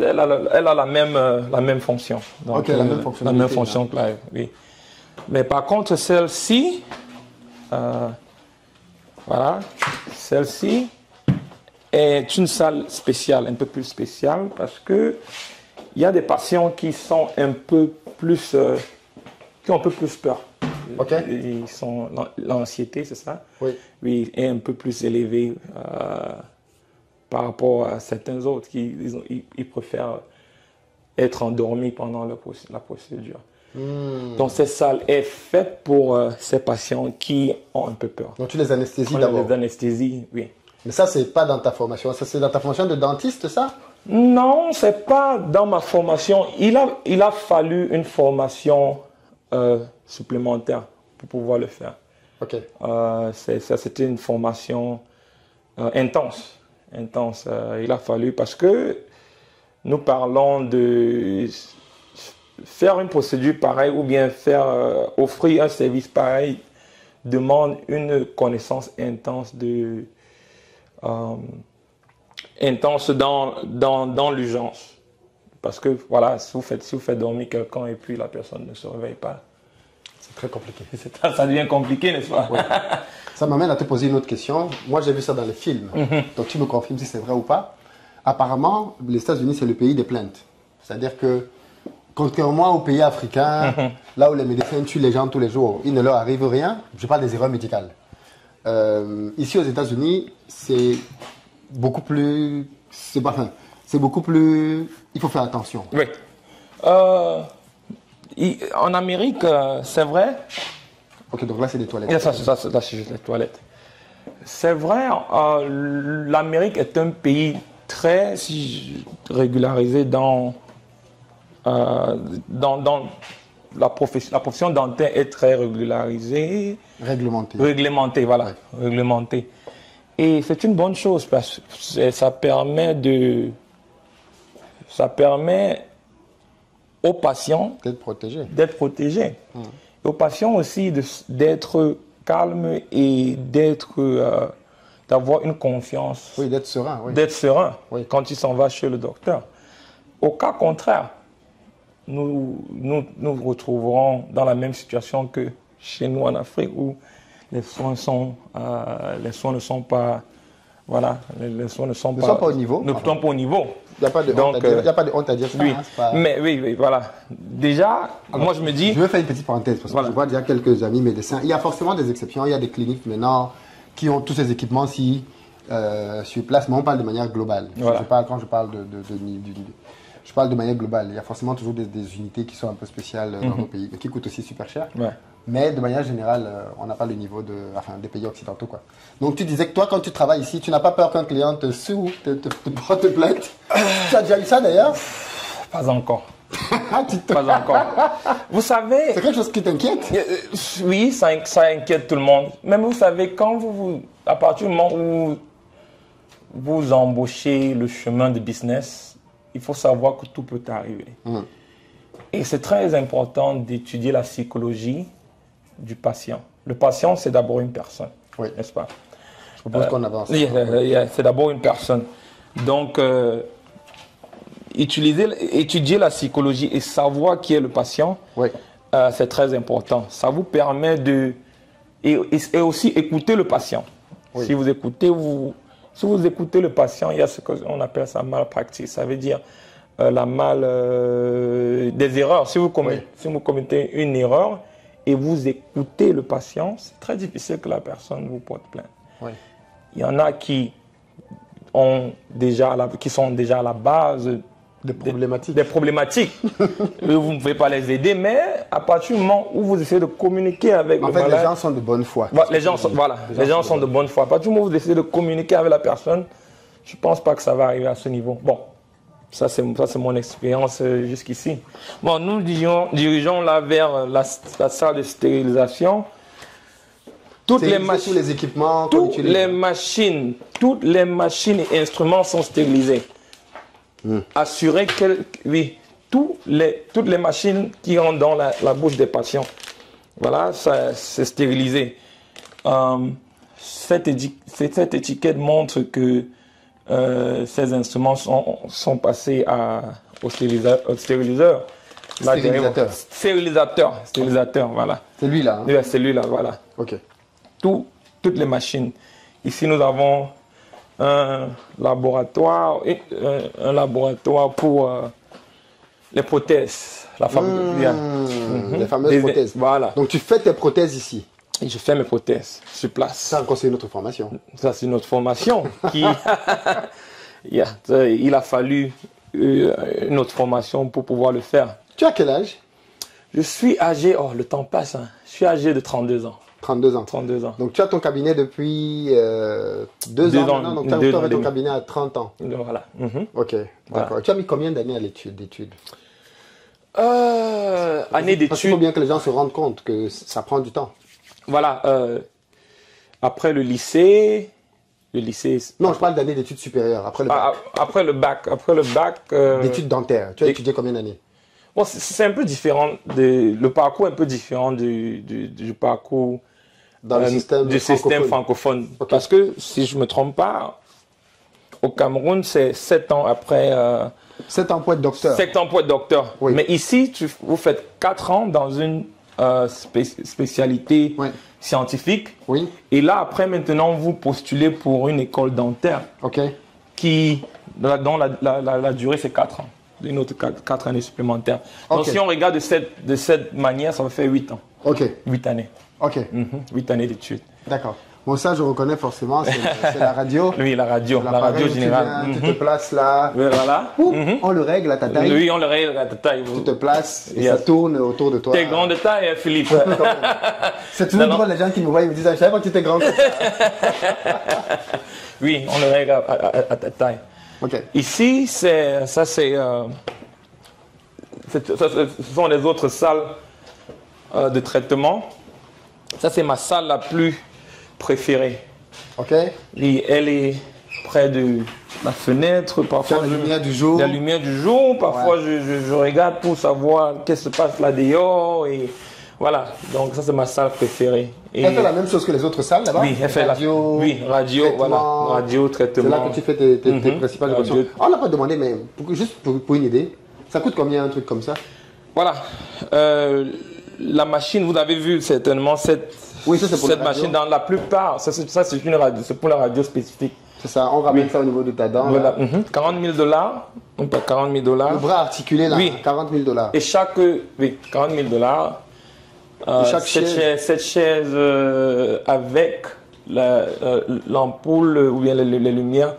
elle a la même fonction. Donc, la même fonction que là, oui. Mais par contre, celle-ci, celle-ci est une salle spéciale, un peu plus spéciale, parce que il y a des patients qui sont un peu plus, qui ont un peu plus peur. L'anxiété, c'est ça? Oui, est un peu plus élevée par rapport à certains autres qui ils préfèrent être endormis pendant la procédure. Donc cette salle est faite pour ces patients qui ont un peu peur. Donc tu les anesthésies d'abord? Les anesthésies, oui. Mais ça, c'est pas dans ta formation. Ça, c'est dans ta formation de dentiste, ça? Non, c'est pas dans ma formation. Il a fallu une formation supplémentaire pour pouvoir le faire. C'était une formation intense. Il a fallu parce que nous parlons de faire une procédure pareille ou bien offrir un service pareil demande une connaissance intense dans l'urgence. Parce que voilà, si vous faites dormir quelqu'un et puis la personne ne se réveille pas, C'est très compliqué. Ça devient compliqué, n'est-ce pas? Ouais. Ça m'amène à te poser une autre question. Moi, j'ai vu ça dans les films. Donc, tu me confirmes si c'est vrai ou pas. Apparemment, les États-Unis, c'est le pays des plaintes. C'est-à-dire que, contrairement aux pays africains, là où les médecins tuent les gens tous les jours, il ne leur arrive rien. Je parle des erreurs médicales. Ici, aux États-Unis, c'est beaucoup plus... C'est beaucoup plus... Il faut faire attention. Oui. En Amérique, c'est vrai. Ok, donc là, c'est des toilettes. Là, c'est juste les toilettes. C'est vrai, l'Amérique est un pays très régularisé dans la profession dentaire est très régularisée. Réglementée, voilà. Ouais. Réglementée. Et c'est une bonne chose parce que ça permet aux patients d'être protégés. Et aux patients aussi d'être calmes et d'avoir une confiance. Oui, d'être serein. Oui. D'être serein oui. Quand ils s'en vont chez le docteur. Au cas contraire, nous retrouverons dans la même situation que chez nous en Afrique où les soins ne sont pas, voilà, les soins ne sont pas au niveau. Ne sont pas au niveau. Il n'y a pas de honte à dire ça. Oui. Hein, pas... Mais oui, voilà. Déjà, alors, moi je me dis... Je vais faire une petite parenthèse parce que voilà. Je vois déjà quelques amis médecins. Il y a forcément des exceptions. Il y a des cliniques maintenant qui ont tous ces équipements-ci sur place, mais on parle de manière globale. Voilà. Quand je parle je parle de manière globale. Il y a forcément toujours des unités qui sont un peu spéciales dans nos pays, qui coûtent aussi super cher. Ouais. Mais de manière générale, on n'a pas le niveau des pays occidentaux, quoi. Donc tu disais que toi, quand tu travailles ici, tu n'as pas peur qu'un client te porte plainte. Tu as déjà eu ça d'ailleurs? Pas encore. Pas encore. Vous savez... C'est quelque chose qui t'inquiète? Oui, ça inquiète tout le monde. Même vous savez, à partir du moment où vous embauchez le chemin de business, il faut savoir que tout peut arriver. Et c'est très important d'étudier la psychologie du patient. Le patient, c'est d'abord une personne, n'est-ce pas? Je propose qu'on avance. C'est d'abord une personne. Donc, étudier la psychologie et savoir qui est le patient, c'est très important. Ça vous permet et aussi écouter le patient. Si vous écoutez le patient, il y a ce qu'on appelle ça malpractice. Ça veut dire des erreurs. Si vous commettez une erreur et vous écoutez le patient, c'est très difficile que la personne vous porte plainte. Il y en a qui sont déjà à la base des problématiques. Vous ne pouvez pas les aider, mais à partir du moment où vous essayez de communiquer avec le malade... les gens sont de bonne foi. Les gens sont de bonne foi. À partir du moment où vous essayez de communiquer avec la personne, je ne pense pas que ça va arriver à ce niveau. Bon, ça c'est mon expérience jusqu'ici. Bon, nous dirigeons là vers la salle de stérilisation. Toutes les équipements, toutes les machines et instruments sont stérilisés. Assurer que, toutes les machines qui rentrent dans la bouche des patients, voilà, c'est stérilisé. Cette étiquette montre que ces instruments sont passés au stériliseur. Stérilisateur, voilà. C'est lui là. Oui, c'est lui là, voilà. Ok. Toutes les machines. Ici, nous avons un laboratoire pour les prothèses. Les fameuses prothèses. Voilà. Donc tu fais tes prothèses ici? Et je fais mes prothèses sur place. Ça encore, c'est une autre formation. Ça, c'est une autre formation. Il a fallu une autre formation pour pouvoir le faire. Tu as quel âge? Je suis âgé, le temps passe, hein. Je suis âgé de 32 ans. 32 ans. 32 ans. Donc tu as ton cabinet depuis 2 ans maintenant, donc tu as ouvert ton cabinet à 30 ans. Voilà. Ok, d'accord. Voilà. Tu as mis combien d'années à d'études? Années d'études. Parce qu'il faut bien que les gens se rendent compte que ça prend du temps. Voilà. Après le lycée... Non, je parle d'années d'études supérieures, après le bac. Après le bac... D'études dentaires. Tu as étudié combien d'années? Bon, c'est un peu différent. Le parcours est un peu différent du parcours dans le système francophone. Okay. Parce que, si je ne me trompe pas, au Cameroun, c'est 7 ans après... 7 ans pour être docteur. 7 ans pour être docteur. Oui. Mais ici, vous faites 4 ans dans une spécialité Ouais. scientifique. Oui. Et là, après, maintenant, vous postulez pour une école dentaire OK. dont la durée, c'est 4 ans. Une autre 4 années supplémentaires. Donc, Ok. si on regarde de cette manière, ça va faire 8 ans. OK. 8 années. OK. 8 années d'études. D'accord. Bon, ça, je reconnais forcément, c'est la radio. Oui, la radio L'appareil où générale. Tu te places là. Oui, voilà. Ouh, on le règle à ta taille. Oui, on le règle à ta taille. Tu te places et Yes. ça tourne autour de toi. T'es grand de taille, hein, Philippe. C'est toujours Non, non. drôle, les gens qui me voient, ils me disent, je savais pas que tu étais grand comme ça. Oui, on le règle à ta taille. OK. Ici, ce sont les autres salles de traitement. Ça, c'est ma salle la plus préférée. OK. Et elle est près de la fenêtre. Parfois, La lumière du jour. La lumière du jour. Parfois, je regarde pour savoir qu'est-ce qui se passe là dehors. Et voilà. Donc, ça, c'est ma salle préférée. Et Elle fait la même chose que les autres salles là-bas? oui, elle fait radio, radio, traitement. voilà. Radio, traitement. C'est là que tu fais tes principales Radio. opérations. On n'a pas demandé, mais juste pour une idée, ça coûte combien un truc comme ça? Voilà. La machine, vous avez vu certainement cette machine dans la plupart. Ça, c'est une radio. C'est pour la radio spécifique. C'est ça, on ramène ça au niveau de ta dent. Voilà. Là. 40 000 $. Non, pas 40 000 $. Le bras articulé là, Oui. 40 000 $. Et chaque. Oui, 40 000 $. Chaque cette chaise avec l'ampoule ou bien les lumières,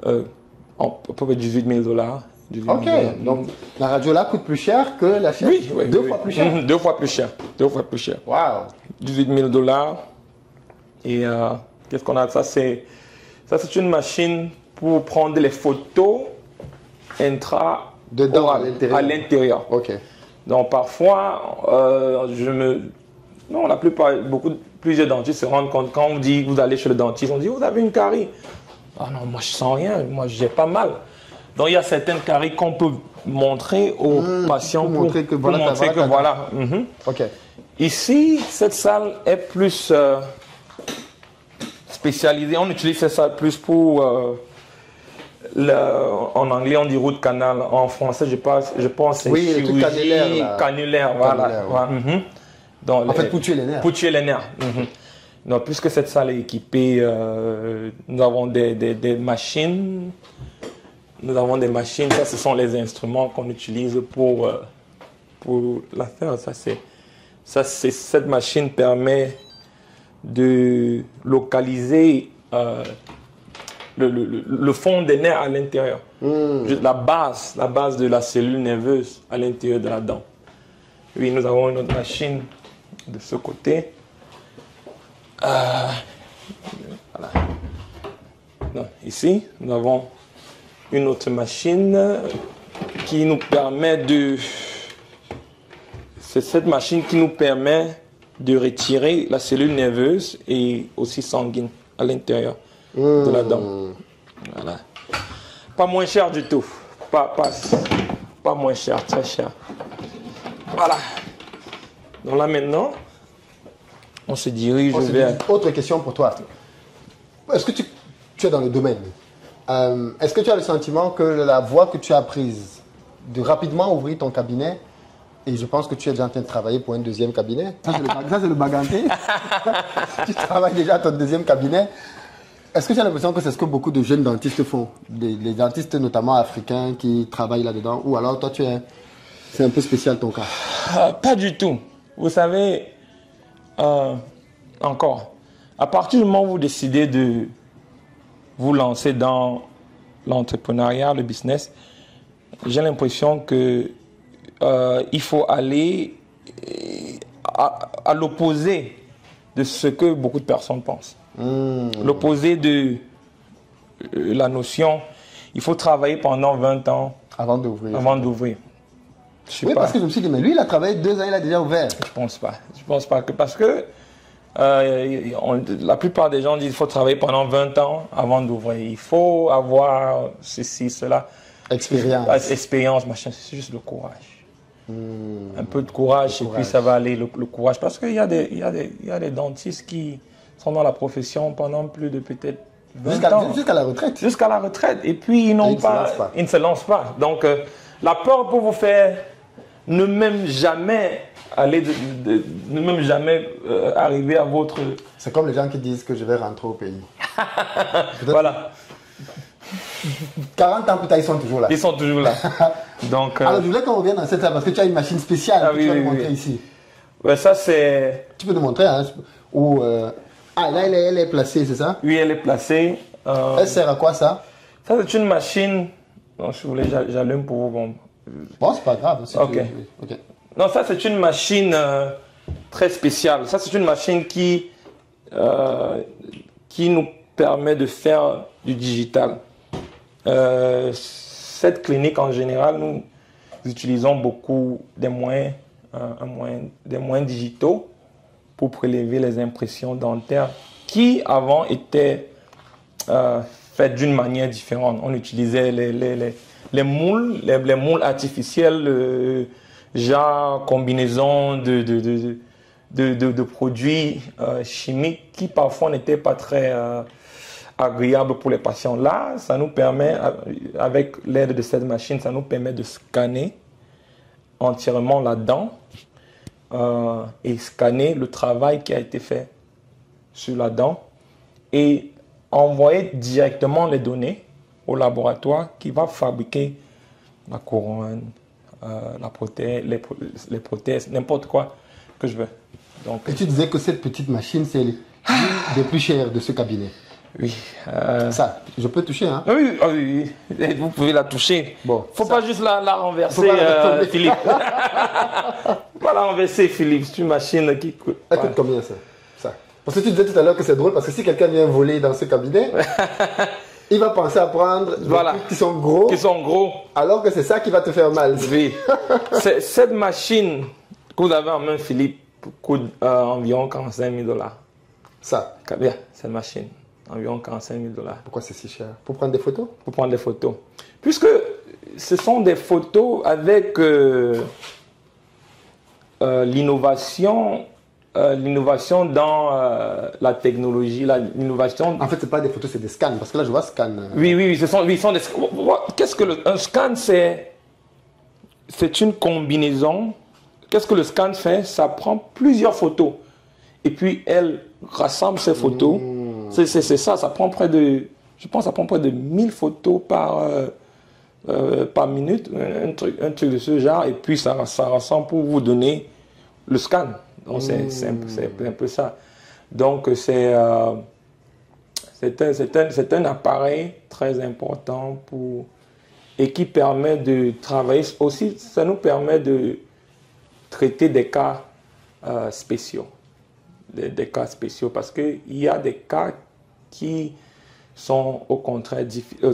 à peu près 18 000 $. Ok, donc la radio là coûte plus cher que la chaise. Oui, Deux fois plus cher. Deux fois plus cher. 18 000 $. Et qu'est-ce qu'on a? Ça, c'est une machine pour prendre les photos Dedans, à l'intérieur. Ok. Donc parfois, non, la plupart, plusieurs dentistes se rendent compte quand on dit vous allez chez le dentiste, on dit vous avez une carie. Ah non, moi je sens rien, moi j'ai pas mal. Donc il y a certaines caries qu'on peut montrer aux patients pour montrer que voilà. Ok. Ici, cette salle est plus spécialisée. On utilise cette salle plus pour en anglais on dit root canal, en français je pense c'est chirurgie canulaire, voilà. Ouais. Donc, en fait, pour tuer les nerfs. Pour tuer les nerfs. Donc, puisque cette salle est équipée, nous avons des machines. Nous avons des machines. Ça, ce sont les instruments qu'on utilise pour la faire. Cette machine permet de localiser le fond des nerfs à l'intérieur. La base de la cellule nerveuse à l'intérieur de la dent. Oui, nous avons une autre machine de ce côté. Voilà. Non, ici, nous avons une autre machine qui nous permet de... C'est cette machine qui nous permet de retirer la cellule nerveuse et aussi sanguine à l'intérieur de la dent. Voilà. Pas moins cher du tout. Pas moins cher, très cher. Voilà. Donc là maintenant, on se dirige vers... Autre question pour toi. Est-ce que tu es dans le domaine? Est-ce que tu as le sentiment que la voie que tu as prise de rapidement ouvrir ton cabinet, et je pense que tu es déjà en train de travailler pour un deuxième cabinet, ça c'est le baganté, tu travailles déjà à ton deuxième cabinet, est-ce que tu as l'impression que c'est ce que beaucoup de jeunes dentistes font, les dentistes notamment africains qui travaillent là-dedans, ou alors toi c'est un peu spécial ton cas? Pas du tout. Vous savez, encore, à partir du moment où vous décidez de vous lancer dans l'entrepreneuriat, le business, j'ai l'impression que il faut aller à l'opposé de ce que beaucoup de personnes pensent. L'opposé de la notion, il faut travailler pendant 20 ans avant d'ouvrir. Oui, parce que je me suis dit, mais lui, il a travaillé 2 ans, il a déjà ouvert. Je pense pas que parce que la plupart des gens disent qu'il faut travailler pendant 20 ans avant d'ouvrir. Il faut avoir ceci, cela. Expérience, machin. C'est juste le courage. Un peu de courage, et puis ça va aller, le courage. Parce qu'il y a des dentistes qui sont dans la profession pendant plus de peut-être 20 ans. Jusqu'à la retraite. Jusqu'à la retraite. Et puis ils ne se lancent pas. Donc la peur pour vous faire ne même jamais aller ne même jamais arriver à votre... C'est comme les gens qui disent que je vais rentrer au pays. Voilà. 40 ans plus tard, ils sont toujours là. Ils sont toujours là. Donc, alors, je voulais qu'on revienne dans cette salle parce que tu as une machine spéciale que tu vas nous montrer ici. Ouais, ça c'est... Tu peux nous montrer, hein, où, ah, là, elle est placée, c'est ça? Oui, elle est placée. Elle sert à quoi, ça? Ça, c'est une machine... Non, si vous voulez, j'allume pour vous. Bon, c'est pas grave. Ok. Non, ça, c'est une machine très spéciale. Ça, c'est une machine qui nous permet de faire du digital. Cette clinique, en général, nous utilisons beaucoup des moyens digitaux pour prélever les impressions dentaires qui, avant, étaient faites d'une manière différente. On utilisait les moules artificiels, genre combinaison de produits chimiques qui parfois n'étaient pas très agréables pour les patients. Là, ça nous permet, avec l'aide de cette machine, ça nous permet de scanner entièrement la dent et scanner le travail qui a été fait sur la dent et envoyer directement les données au laboratoire qui va fabriquer la couronne, la prothèse, les prothèses, n'importe quoi que je veux. Donc, et tu disais que cette petite machine, c'est l'une des plus chères de ce cabinet. Oui. Ça, je peux toucher, hein? Oui, oui, oui. Vous pouvez la toucher. Bon, faut pas juste la renverser, Philippe. Faut pas la renverser, Philippe. C'est une machine qui coûte. Elle coûte combien, ça? Parce que tu disais tout à l'heure que c'est drôle, parce que si quelqu'un vient voler dans ce cabinet, il va penser à prendre des trucs qui sont gros. Qui sont gros. Alors que c'est ça qui va te faire mal. Oui. Cette machine que vous avez en main, Philippe, coûte environ 45 000 $. Ça? Bien, cette machine. Environ 45 000 $. Pourquoi c'est si cher? Pour prendre des photos? Pour prendre des photos. Puisque ce sont des photos avec l'innovation dans la technologie, l'innovation... En fait, ce n'est pas des photos, c'est des scans. Parce que là, je vois scan. Oui, ce sont des scans. Qu'est-ce que un scan, c'est une combinaison. Qu'est-ce que le scan fait? Ça prend plusieurs photos. Et puis, elle rassemble ces photos. C'est ça, ça prend près de... Je pense que ça prend près de 1000 photos par minute. Un truc de ce genre. Et puis, ça rassemble pour vous donner le scan. Donc, c'est un peu ça. Donc, c'est un appareil très important et qui permet de travailler. Aussi, ça nous permet de traiter des cas spéciaux. Des cas spéciaux, parce qu'il y a des cas qui sont au contraire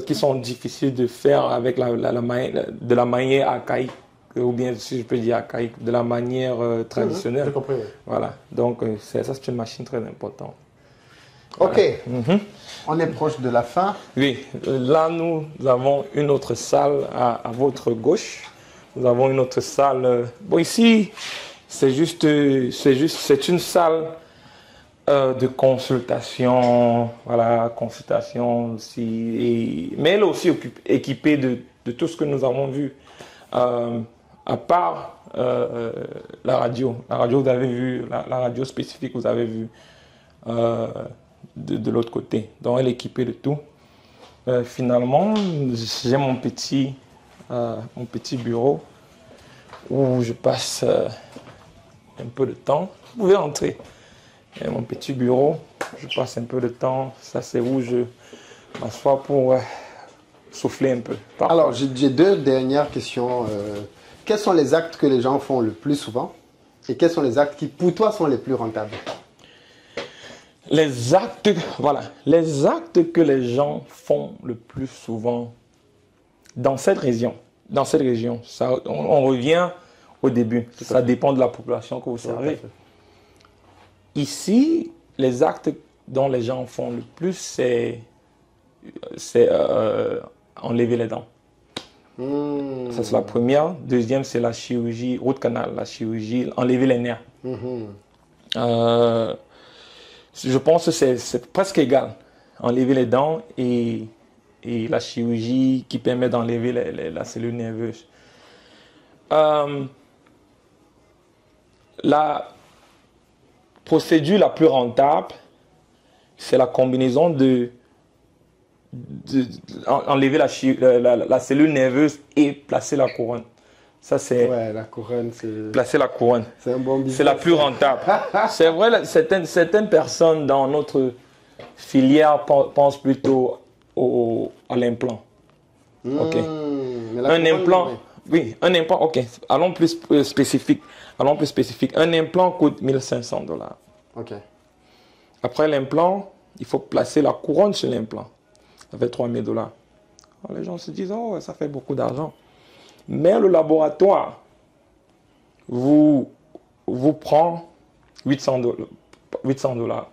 qui sont difficiles de faire avec de la manière archaïque, ou bien, si je peux dire archaïque, de la manière traditionnelle. J'ai compris. Voilà, donc ça c'est une machine très importante. Ok, on est proche de la fin. Oui, là nous avons une autre salle à votre gauche. Nous avons une autre salle. Bon, ici, c'est une salle de consultation, voilà, consultation aussi, mais elle est aussi équipée de tout ce que nous avons vu, à part la radio, vous avez vu, la radio spécifique, vous avez vu de l'autre côté, donc elle est équipée de tout. Finalement, j'ai mon petit bureau où je passe un peu de temps. Vous pouvez entrer. Et mon petit bureau, je passe un peu de temps. Ça, c'est où je m'assois pour souffler un peu. Alors, j'ai deux dernières questions. Quels sont les actes que les gens font le plus souvent? Et quels sont les actes qui, pour toi, sont les plus rentables? Les actes que les gens font le plus souvent dans cette région, ça, on revient au début. Ça dépend de la population que vous servez. Ici, les actes dont les gens font le plus, c'est enlever les dents. Ça, c'est la première. Deuxième, c'est la chirurgie root canal, la chirurgie, enlever les nerfs. Je pense que c'est presque égal. Enlever les dents et la chirurgie qui permet d'enlever la cellule nerveuse. la procédure la plus rentable, c'est la combinaison enlever la cellule nerveuse et placer la couronne. Ça, c'est... Ouais, la couronne, c'est... Placer la couronne. C'est un bon business. C'est la plus rentable. C'est vrai, certaines personnes dans notre filière pensent plutôt à l'implant. Ok. Un implant, oui, un implant, ok. Allons plus spécifique. Allons plus spécifique. Un implant coûte 1500 $. Ok. Après l'implant, il faut placer la couronne sur l'implant. Ça fait 3000 $. Alors, les gens se disent, oh, ça fait beaucoup d'argent. Mais le laboratoire vous prend 800 $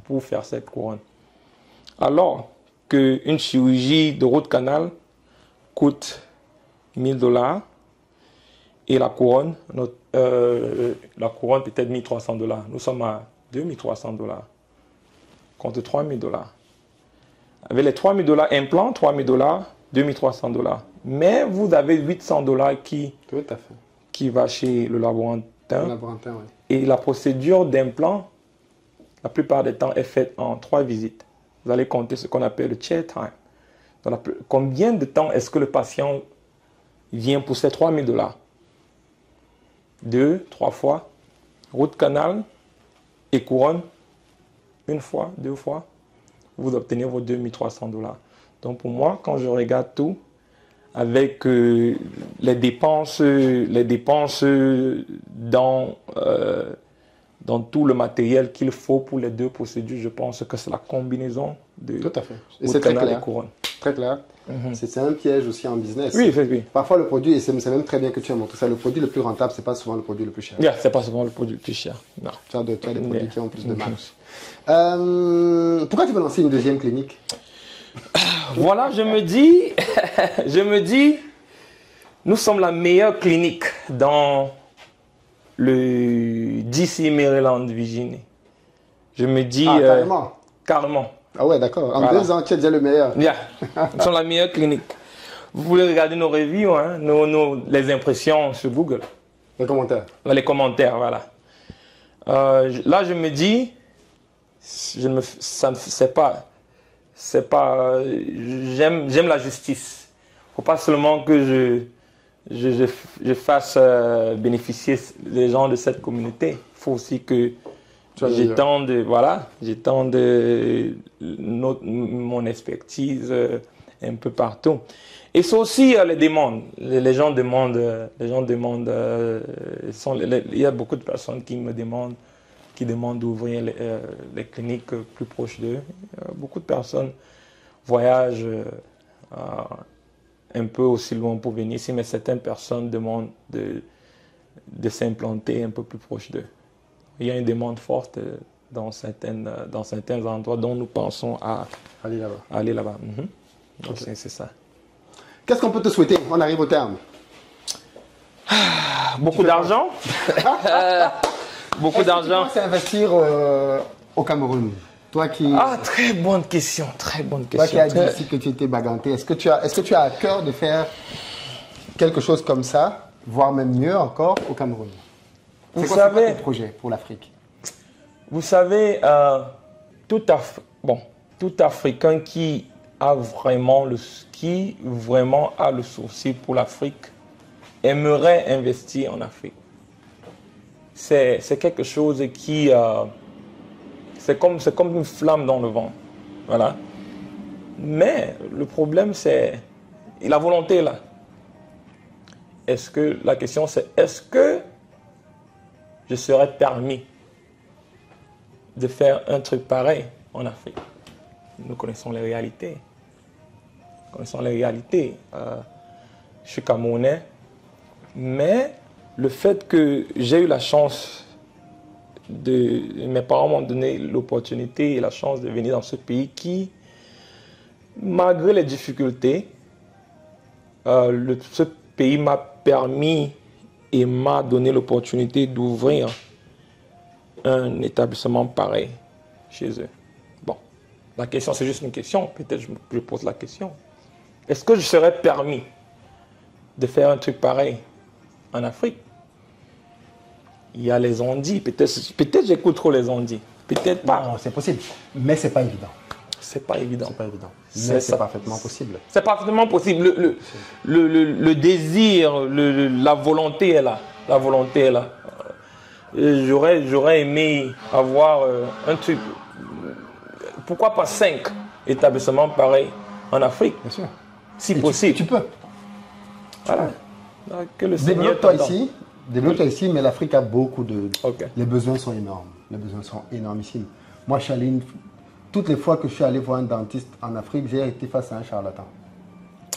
pour faire cette couronne. Alors qu'une chirurgie de root canal coûte 1000 $ et la couronne peut-être 1300 $. Nous sommes à 2300 $. Contre 3000 $. Avec les 3000 $ implant, 3000 $, 2300 $. Mais vous avez 800 $ qui va chez le laborantin. Oui. Et la procédure d'implant, la plupart du temps, est faite en 3 visites. Vous allez compter ce qu'on appelle le chair time. Combien de temps est-ce que le patient vient pour ces 3000 $? 2, 3 fois. Root canal et couronne. 1 fois, 2 fois. Vous obtenez vos 2300 $. Donc pour moi, quand je regarde tout, avec les dépenses dans tout le matériel qu'il faut pour les 2 procédures, je pense que c'est la combinaison de tout à fait. Et c'est très clair. Très clair. C'est un piège aussi en business. Oui, oui. Parfois le produit, et c'est même très bien que tu as montré ça, le produit le plus rentable, c'est pas souvent le produit le plus cher. C'est pas souvent le produit le plus cher. Non. Tu as des produits qui ont plus de marge. Pourquoi tu veux lancer une deuxième clinique? Voilà, je me dis, nous sommes la meilleure clinique dans le DC, Maryland, Virginie. Je me dis... carrément. Carrément. Ah ouais, d'accord. En 2 ans, tu es déjà le meilleur. Nous sommes la meilleure clinique. Vous pouvez regarder nos reviews, hein, les impressions sur Google. Les commentaires. Les commentaires, voilà. Là, je me dis, j'aime la justice. Il ne faut pas seulement que je fasse bénéficier les gens de cette communauté. Il faut aussi que j'étende mon expertise un peu partout. Et c'est aussi les demandes. Les gens demandent, il y a beaucoup de personnes qui demandent d'ouvrir les cliniques plus proches d'eux. Beaucoup de personnes voyagent un peu aussi loin pour venir ici, mais certaines personnes demandent de s'implanter un peu plus proche d'eux. Il y a une demande forte dans certains endroits dont nous pensons à aller là-bas. Donc c'est ça. Qu'est-ce qu'on peut te souhaiter? On arrive au terme. Beaucoup d'argent. Beaucoup d'argent. Est-ce que tu penses investir au Cameroun? Toi qui... très bonne question, très bonne question. Toi qui as dit ici que tu étais baganté, est-ce que tu as à cœur de faire quelque chose comme ça, voire même mieux encore au Cameroun? C'est quoi tes projets pour l'Afrique? Vous savez, tout Africain qui vraiment a le souci pour l'Afrique aimerait investir en Afrique. C'est quelque chose qui... c'est comme une flamme dans le vent. Voilà. Mais le problème, c'est... La volonté est là. La question, c'est est-ce que je serais permis de faire un truc pareil en Afrique? Nous connaissons les réalités. Je suis Camerounais, mais le fait que j'ai eu la chance mes parents m'ont donné l'opportunité et la chance de venir dans ce pays qui, malgré les difficultés, ce pays m'a permis et m'a donné l'opportunité d'ouvrir un établissement pareil chez eux. Bon, la question, c'est juste une question. Peut-être je pose la question. Est-ce que je serais permis de faire un truc pareil en Afrique? il y a les ondits. Peut-être j'écoute trop les ondits. Peut-être pas. Non, c'est possible. Mais c'est pas évident. C'est pas évident. C'est pas évident. Mais c'est parfaitement possible. C'est parfaitement possible. Le désir, la volonté est là. La volonté est là. J'aurais aimé avoir un truc. Pourquoi pas 5 établissements pareils en Afrique? Bien sûr. Si possible. Tu peux. Voilà. Que le Seigneur Développe-toi ici, mais l'Afrique a beaucoup de... Ok. Les besoins sont énormes. Les besoins sont énormissimes. Moi, je suis allé toutes les fois que je suis allé voir un dentiste en Afrique, j'ai été face à un charlatan.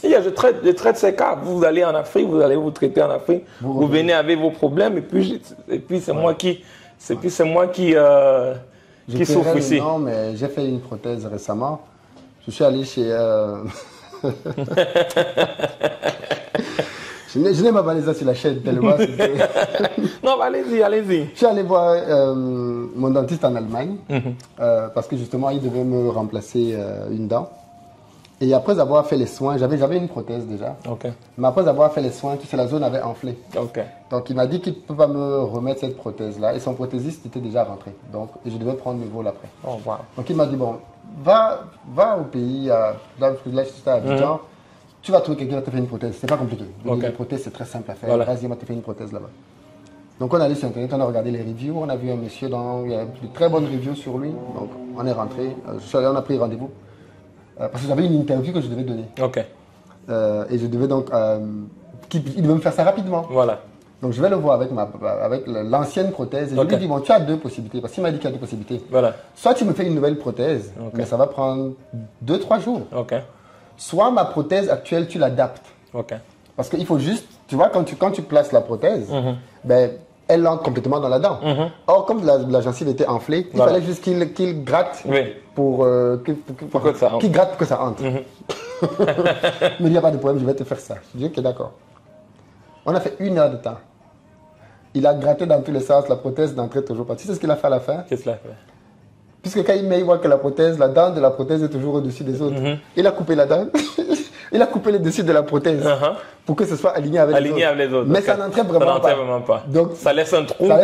Je traite ces cas. Vous allez en Afrique, vous allez vous traiter en Afrique. Vous venez avec vos problèmes et puis c'est moi qui souffre ici. Non, mais j'ai fait une prothèse récemment. Je suis allé chez... Je n'ai pas parlé ça sur la chaîne tellement. Non, allez-y. Je suis allé voir mon dentiste en Allemagne parce que justement, il devait me remplacer une dent. Et après avoir fait les soins, j'avais une prothèse déjà. Okay. Mais après avoir fait les soins, tu sais, la zone avait enflé. Okay. Donc il m'a dit qu'il ne peut pas me remettre cette prothèse-là. Et son prothésiste était déjà rentré. Donc je devais prendre le vol après. Oh, wow. Donc il m'a dit, bon, va au pays, là j'étais à Abidjan, tu vas trouver quelqu'un qui va te faire une prothèse. C'est pas compliqué. Okay. Les prothèses, c'est très simple à faire. Voilà. Vas-y, on va te faire une prothèse là-bas. Donc on est allé sur Internet, on a regardé les reviews, on a vu un monsieur, il y a de très bonnes reviews sur lui. Donc on est rentré, on a pris rendez-vous. Parce que j'avais une interview que je devais donner. Ok. Et je devais donc... il devait me faire ça rapidement. Voilà. Donc je vais le voir avec l'ancienne prothèse. Et je lui dis, bon, tu as 2 possibilités. Parce qu'il m'a dit qu'il y a 2 possibilités. Voilà. Soit tu me fais une nouvelle prothèse, mais ça va prendre 2-3 jours. Ok. Soit ma prothèse actuelle, tu l'adaptes. Ok. Parce qu'il faut juste... Tu vois, quand tu places la prothèse, ben, elle entre complètement dans la dent. Or, comme la gencive était enflée, il fallait juste qu'il gratte pour qu'il gratte pour que ça entre. Mais il n'y a pas de problème, je vais te faire ça. Je dis, ok, d'accord. On a fait 1 heure de temps. Il a gratté dans tous les sens, la prothèse n'entrait toujours pas. Tu sais ce qu'il a fait à la fin? Qu'est-ce qu'il a fait? Puisque quand il voit que la dent de la prothèse est toujours au-dessus des autres, il a coupé la dent. Il a coupé le dessus de la prothèse pour que ce soit aligné avec les autres. Mais ça n'entrait vraiment pas. Donc, ça laisse un trou. Ça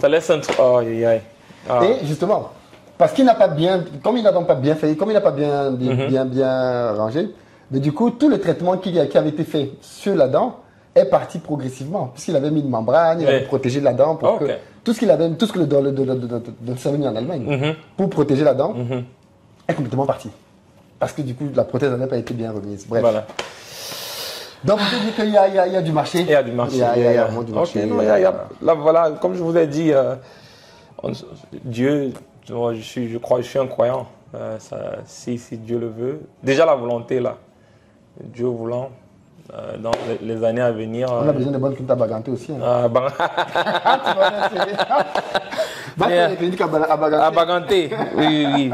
laisse un trou. Oh, aïe, aïe. Ah. Et justement, parce qu'il n'a pas bien, comme il n'a donc pas bien fait, comme il n'a pas bien rangé, mais du coup, tout le traitement qui avait été fait sur la dent est parti progressivement. Puisqu'il avait mis une membrane, il avait protégé la dent pour que tout ce que le docteur avait mis en Allemagne pour protéger la dent est complètement parti. Parce que du coup, la prothèse n'avait pas été bien remise. Bref. Voilà. Donc, vous pouvez dire qu'il y a du marché. Il y a du marché. Il y a vraiment du marché. Okay, non, là, voilà, comme je vous ai dit, Dieu, je crois, je suis un croyant. Si Dieu le veut. Déjà, la volonté, là. Dieu voulant, dans les années à venir. On a besoin de bonnes cliniques à Baganté aussi. Hein. Va faire les cliniques à Baganté. À Baganté, oui.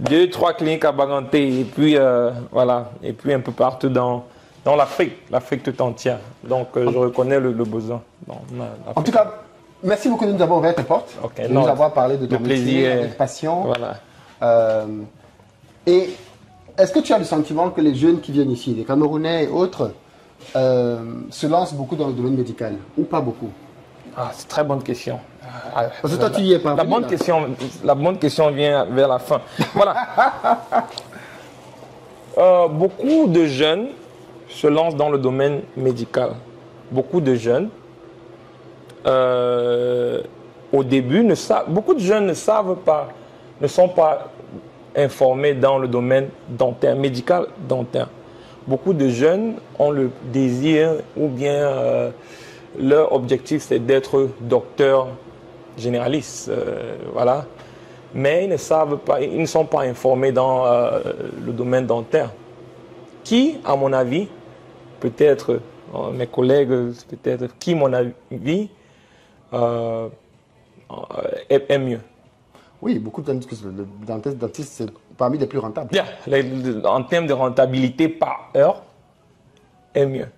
2-3 cliniques à Baganté. Et puis, voilà. Et puis, un peu partout dans l'Afrique tout entière. Donc, je reconnais le besoin. En tout cas, merci beaucoup de nous avoir ouvert tes portes. De nous avoir parlé de ton métier avec passion. Voilà. Et est-ce que tu as le sentiment que les jeunes qui viennent ici, les Camerounais et autres, se lancent beaucoup dans le domaine médical ou pas beaucoup? Ah, c'est une très bonne question. Parce que toi, tu y es pas. La bonne question vient vers la fin. Voilà. Beaucoup de jeunes se lancent dans le domaine médical. Beaucoup de jeunes, au début, beaucoup de jeunes ne savent pas, ne sont pas informés dans le domaine dentaire, médical dentaire. Beaucoup de jeunes ont le désir ou bien leur objectif c'est d'être docteur généraliste, voilà. Mais ils ne savent pas, ils ne sont pas informés dans le domaine dentaire. Qui, à mon avis, peut-être mes collègues, peut-être qui, à mon avis, est mieux. Oui, beaucoup de dentistes, c'est parmi les plus rentables. Bien, en termes de rentabilité par heure, est mieux.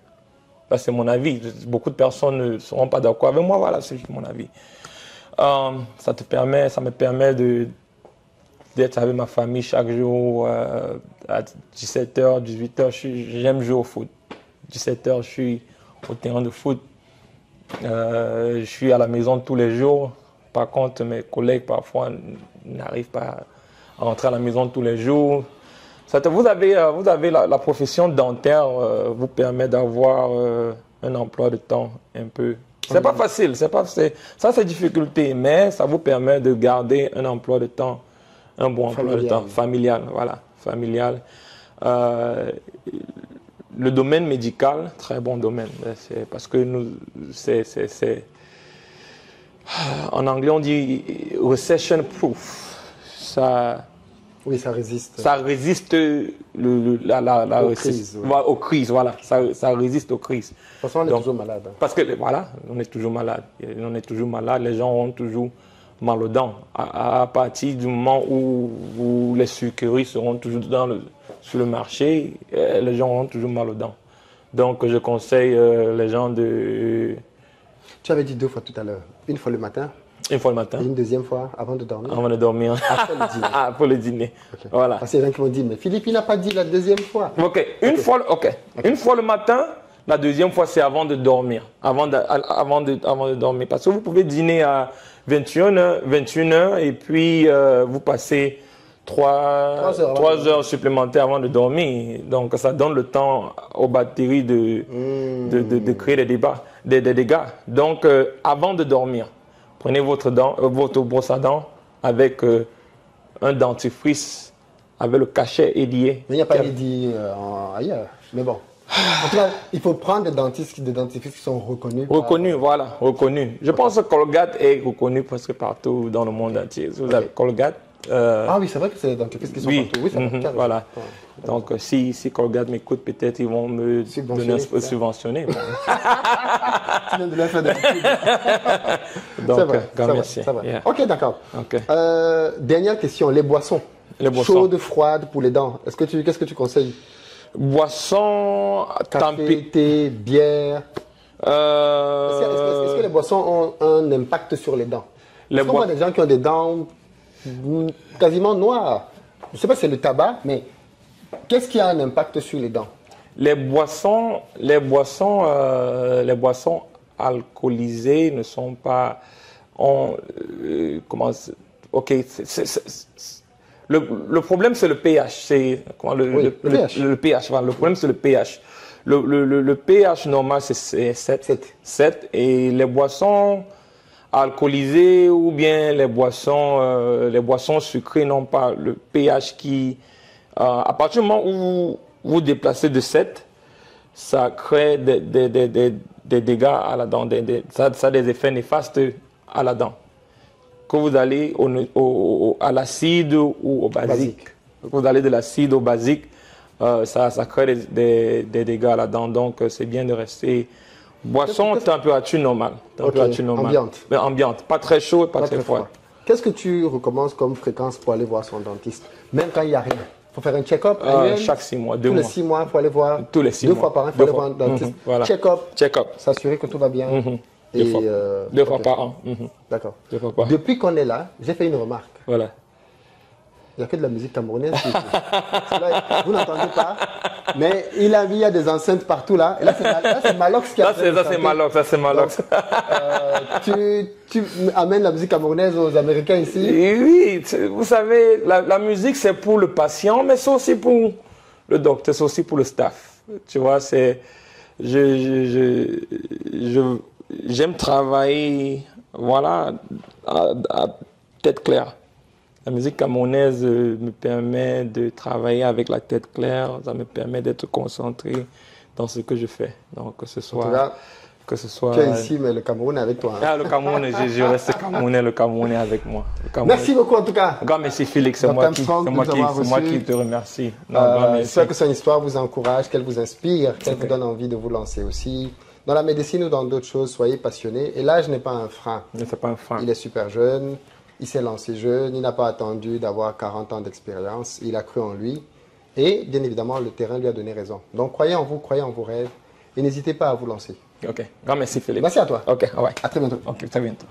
C'est mon avis. Beaucoup de personnes ne seront pas d'accord avec moi. Voilà, c'est mon avis. Ça me permet d'être avec ma famille chaque jour à 17h, 18h. J'aime jouer au foot. 17h, je suis au terrain de foot. Je suis à la maison tous les jours. Par contre, mes collègues parfois n'arrivent pas à rentrer à la maison tous les jours. Vous avez la profession dentaire vous permet d'avoir un emploi de temps un peu. C'est pas facile, ça c'est difficulté, mais ça vous permet de garder un emploi de temps, un bon emploi de temps familial, voilà, familial. Le domaine médical, très bon domaine, parce que en anglais on dit recession proof. Oui, ça résiste. Ça résiste aux crises. Ouais. Aux crises, voilà. Ça résiste aux crises. De toute façon, on est toujours malade. Parce que, voilà, on est toujours malade. On est toujours malade. Les gens ont toujours mal aux dents. À partir du moment où les sucreries seront toujours sur le marché, les gens auront toujours mal aux dents. Donc, je conseille les gens de... Tu avais dit 2 fois tout à l'heure. Une fois le matin. Une fois le matin. Et une deuxième fois avant de dormir. Avant de dormir. Après le dîner. Après le dîner. Okay. Voilà. Parce qu'il y a des gens qui m'ont dit, mais Philippe, il n'a pas dit la deuxième fois. Une fois le matin, la deuxième fois, c'est avant de dormir. Avant de dormir. Parce que vous pouvez dîner à 21h et puis vous passez 3 heures supplémentaires avant de dormir. Donc, ça donne le temps aux batteries de créer des dégâts. Donc, avant de dormir, prenez votre brosse à dents avec un dentifrice, avec le cachet ailier. Mais il n'y a pas ailier ailleurs. Mais bon. En tout cas, il faut prendre des dentifrices qui sont reconnus. Reconnus, voilà, reconnus. Je pense que Colgate est reconnu presque partout dans le monde entier. Vous avez Colgate. Ah oui, c'est vrai que c'est des dentifrices qui sont partout. Oui, c'est voilà. Donc, si Colgate m'écoute, peut-être ils vont me donner un peu subventionné. Tu viens de leur faire des Donc, merci. Yeah. Ok, d'accord. Okay. Dernière question, les boissons. Chaudes, froides pour les dents. Qu'est-ce que tu conseilles? Boissons, café, thé, bière. Est-ce que les boissons ont un impact sur les dents? Est-ce qu'on voit des gens qui ont des dents quasiment noires? Je ne sais pas si c'est le tabac, mais qu'est-ce qui a un impact sur les dents? Les boissons alcoolisées ne sont pas... Le problème, c'est le pH. Le pH. Voilà. Le problème, c'est le pH. Le pH normal, c'est 7. Et les boissons alcoolisées ou bien les boissons sucrées n'ont pas le pH qui... à partir du moment où vous déplacez de 7, ça crée des dégâts à la dent. Ça a des effets néfastes à la dent. Que vous allez à l'acide ou au basique. Vous allez de l'acide au basique, ça crée des dégâts à la dent. Donc, c'est bien de rester boisson température normale. Température normale. Ambiante. Mais ambiante. Pas très chaud, pas très froid. Qu'est-ce que tu recommences comme fréquence pour aller voir son dentiste? Même quand il n'y a rien. Il faut faire un check-up chaque 6 mois, 2 tous mois. les 6 mois, il faut aller voir. Tous les 6 mois. 2 fois par an, il faut aller voir un dentiste. Voilà. Check-up. S'assurer que tout va bien. Deux fois par an. D'accord. Depuis qu'on est là, j'ai fait une remarque. Voilà. Il n'y a que de la musique camerounaise. Là, vous n'entendez pas, mais il y a des enceintes partout là. Et là, c'est Malox qui a fait ça, c'est Malox. Tu amènes la musique camerounaise aux Américains ici? Oui, vous savez, la musique, c'est pour le patient, mais c'est aussi pour le docteur, c'est aussi pour le staff. Tu vois, j'aime travailler, voilà, à tête claire. La musique camerounaise me permet de travailler avec la tête claire, ça me permet d'être concentré dans ce que je fais. Donc, que ce soit... Tu es ici, mais le Cameroun est avec toi. Hein? Ah, le Cameroun, je reste Camerounais, le Cameroun est avec moi. Merci beaucoup en tout cas. Grand merci Félix, c'est moi qui te remercie. J'espère que son histoire vous encourage, qu'elle vous inspire, qu'elle vous donne envie de vous lancer aussi. Dans la médecine ou dans d'autres choses, soyez passionnés. Et l'âge n'est pas un frein. Il est super jeune, il s'est lancé jeune, il n'a pas attendu d'avoir 40 ans d'expérience, il a cru en lui. Et bien évidemment, le terrain lui a donné raison. Donc croyez en vous, croyez en vos rêves et n'hésitez pas à vous lancer. Ok, grand merci Philippe. Merci à toi. Ok, ouais. À très bientôt. Ok, très bientôt.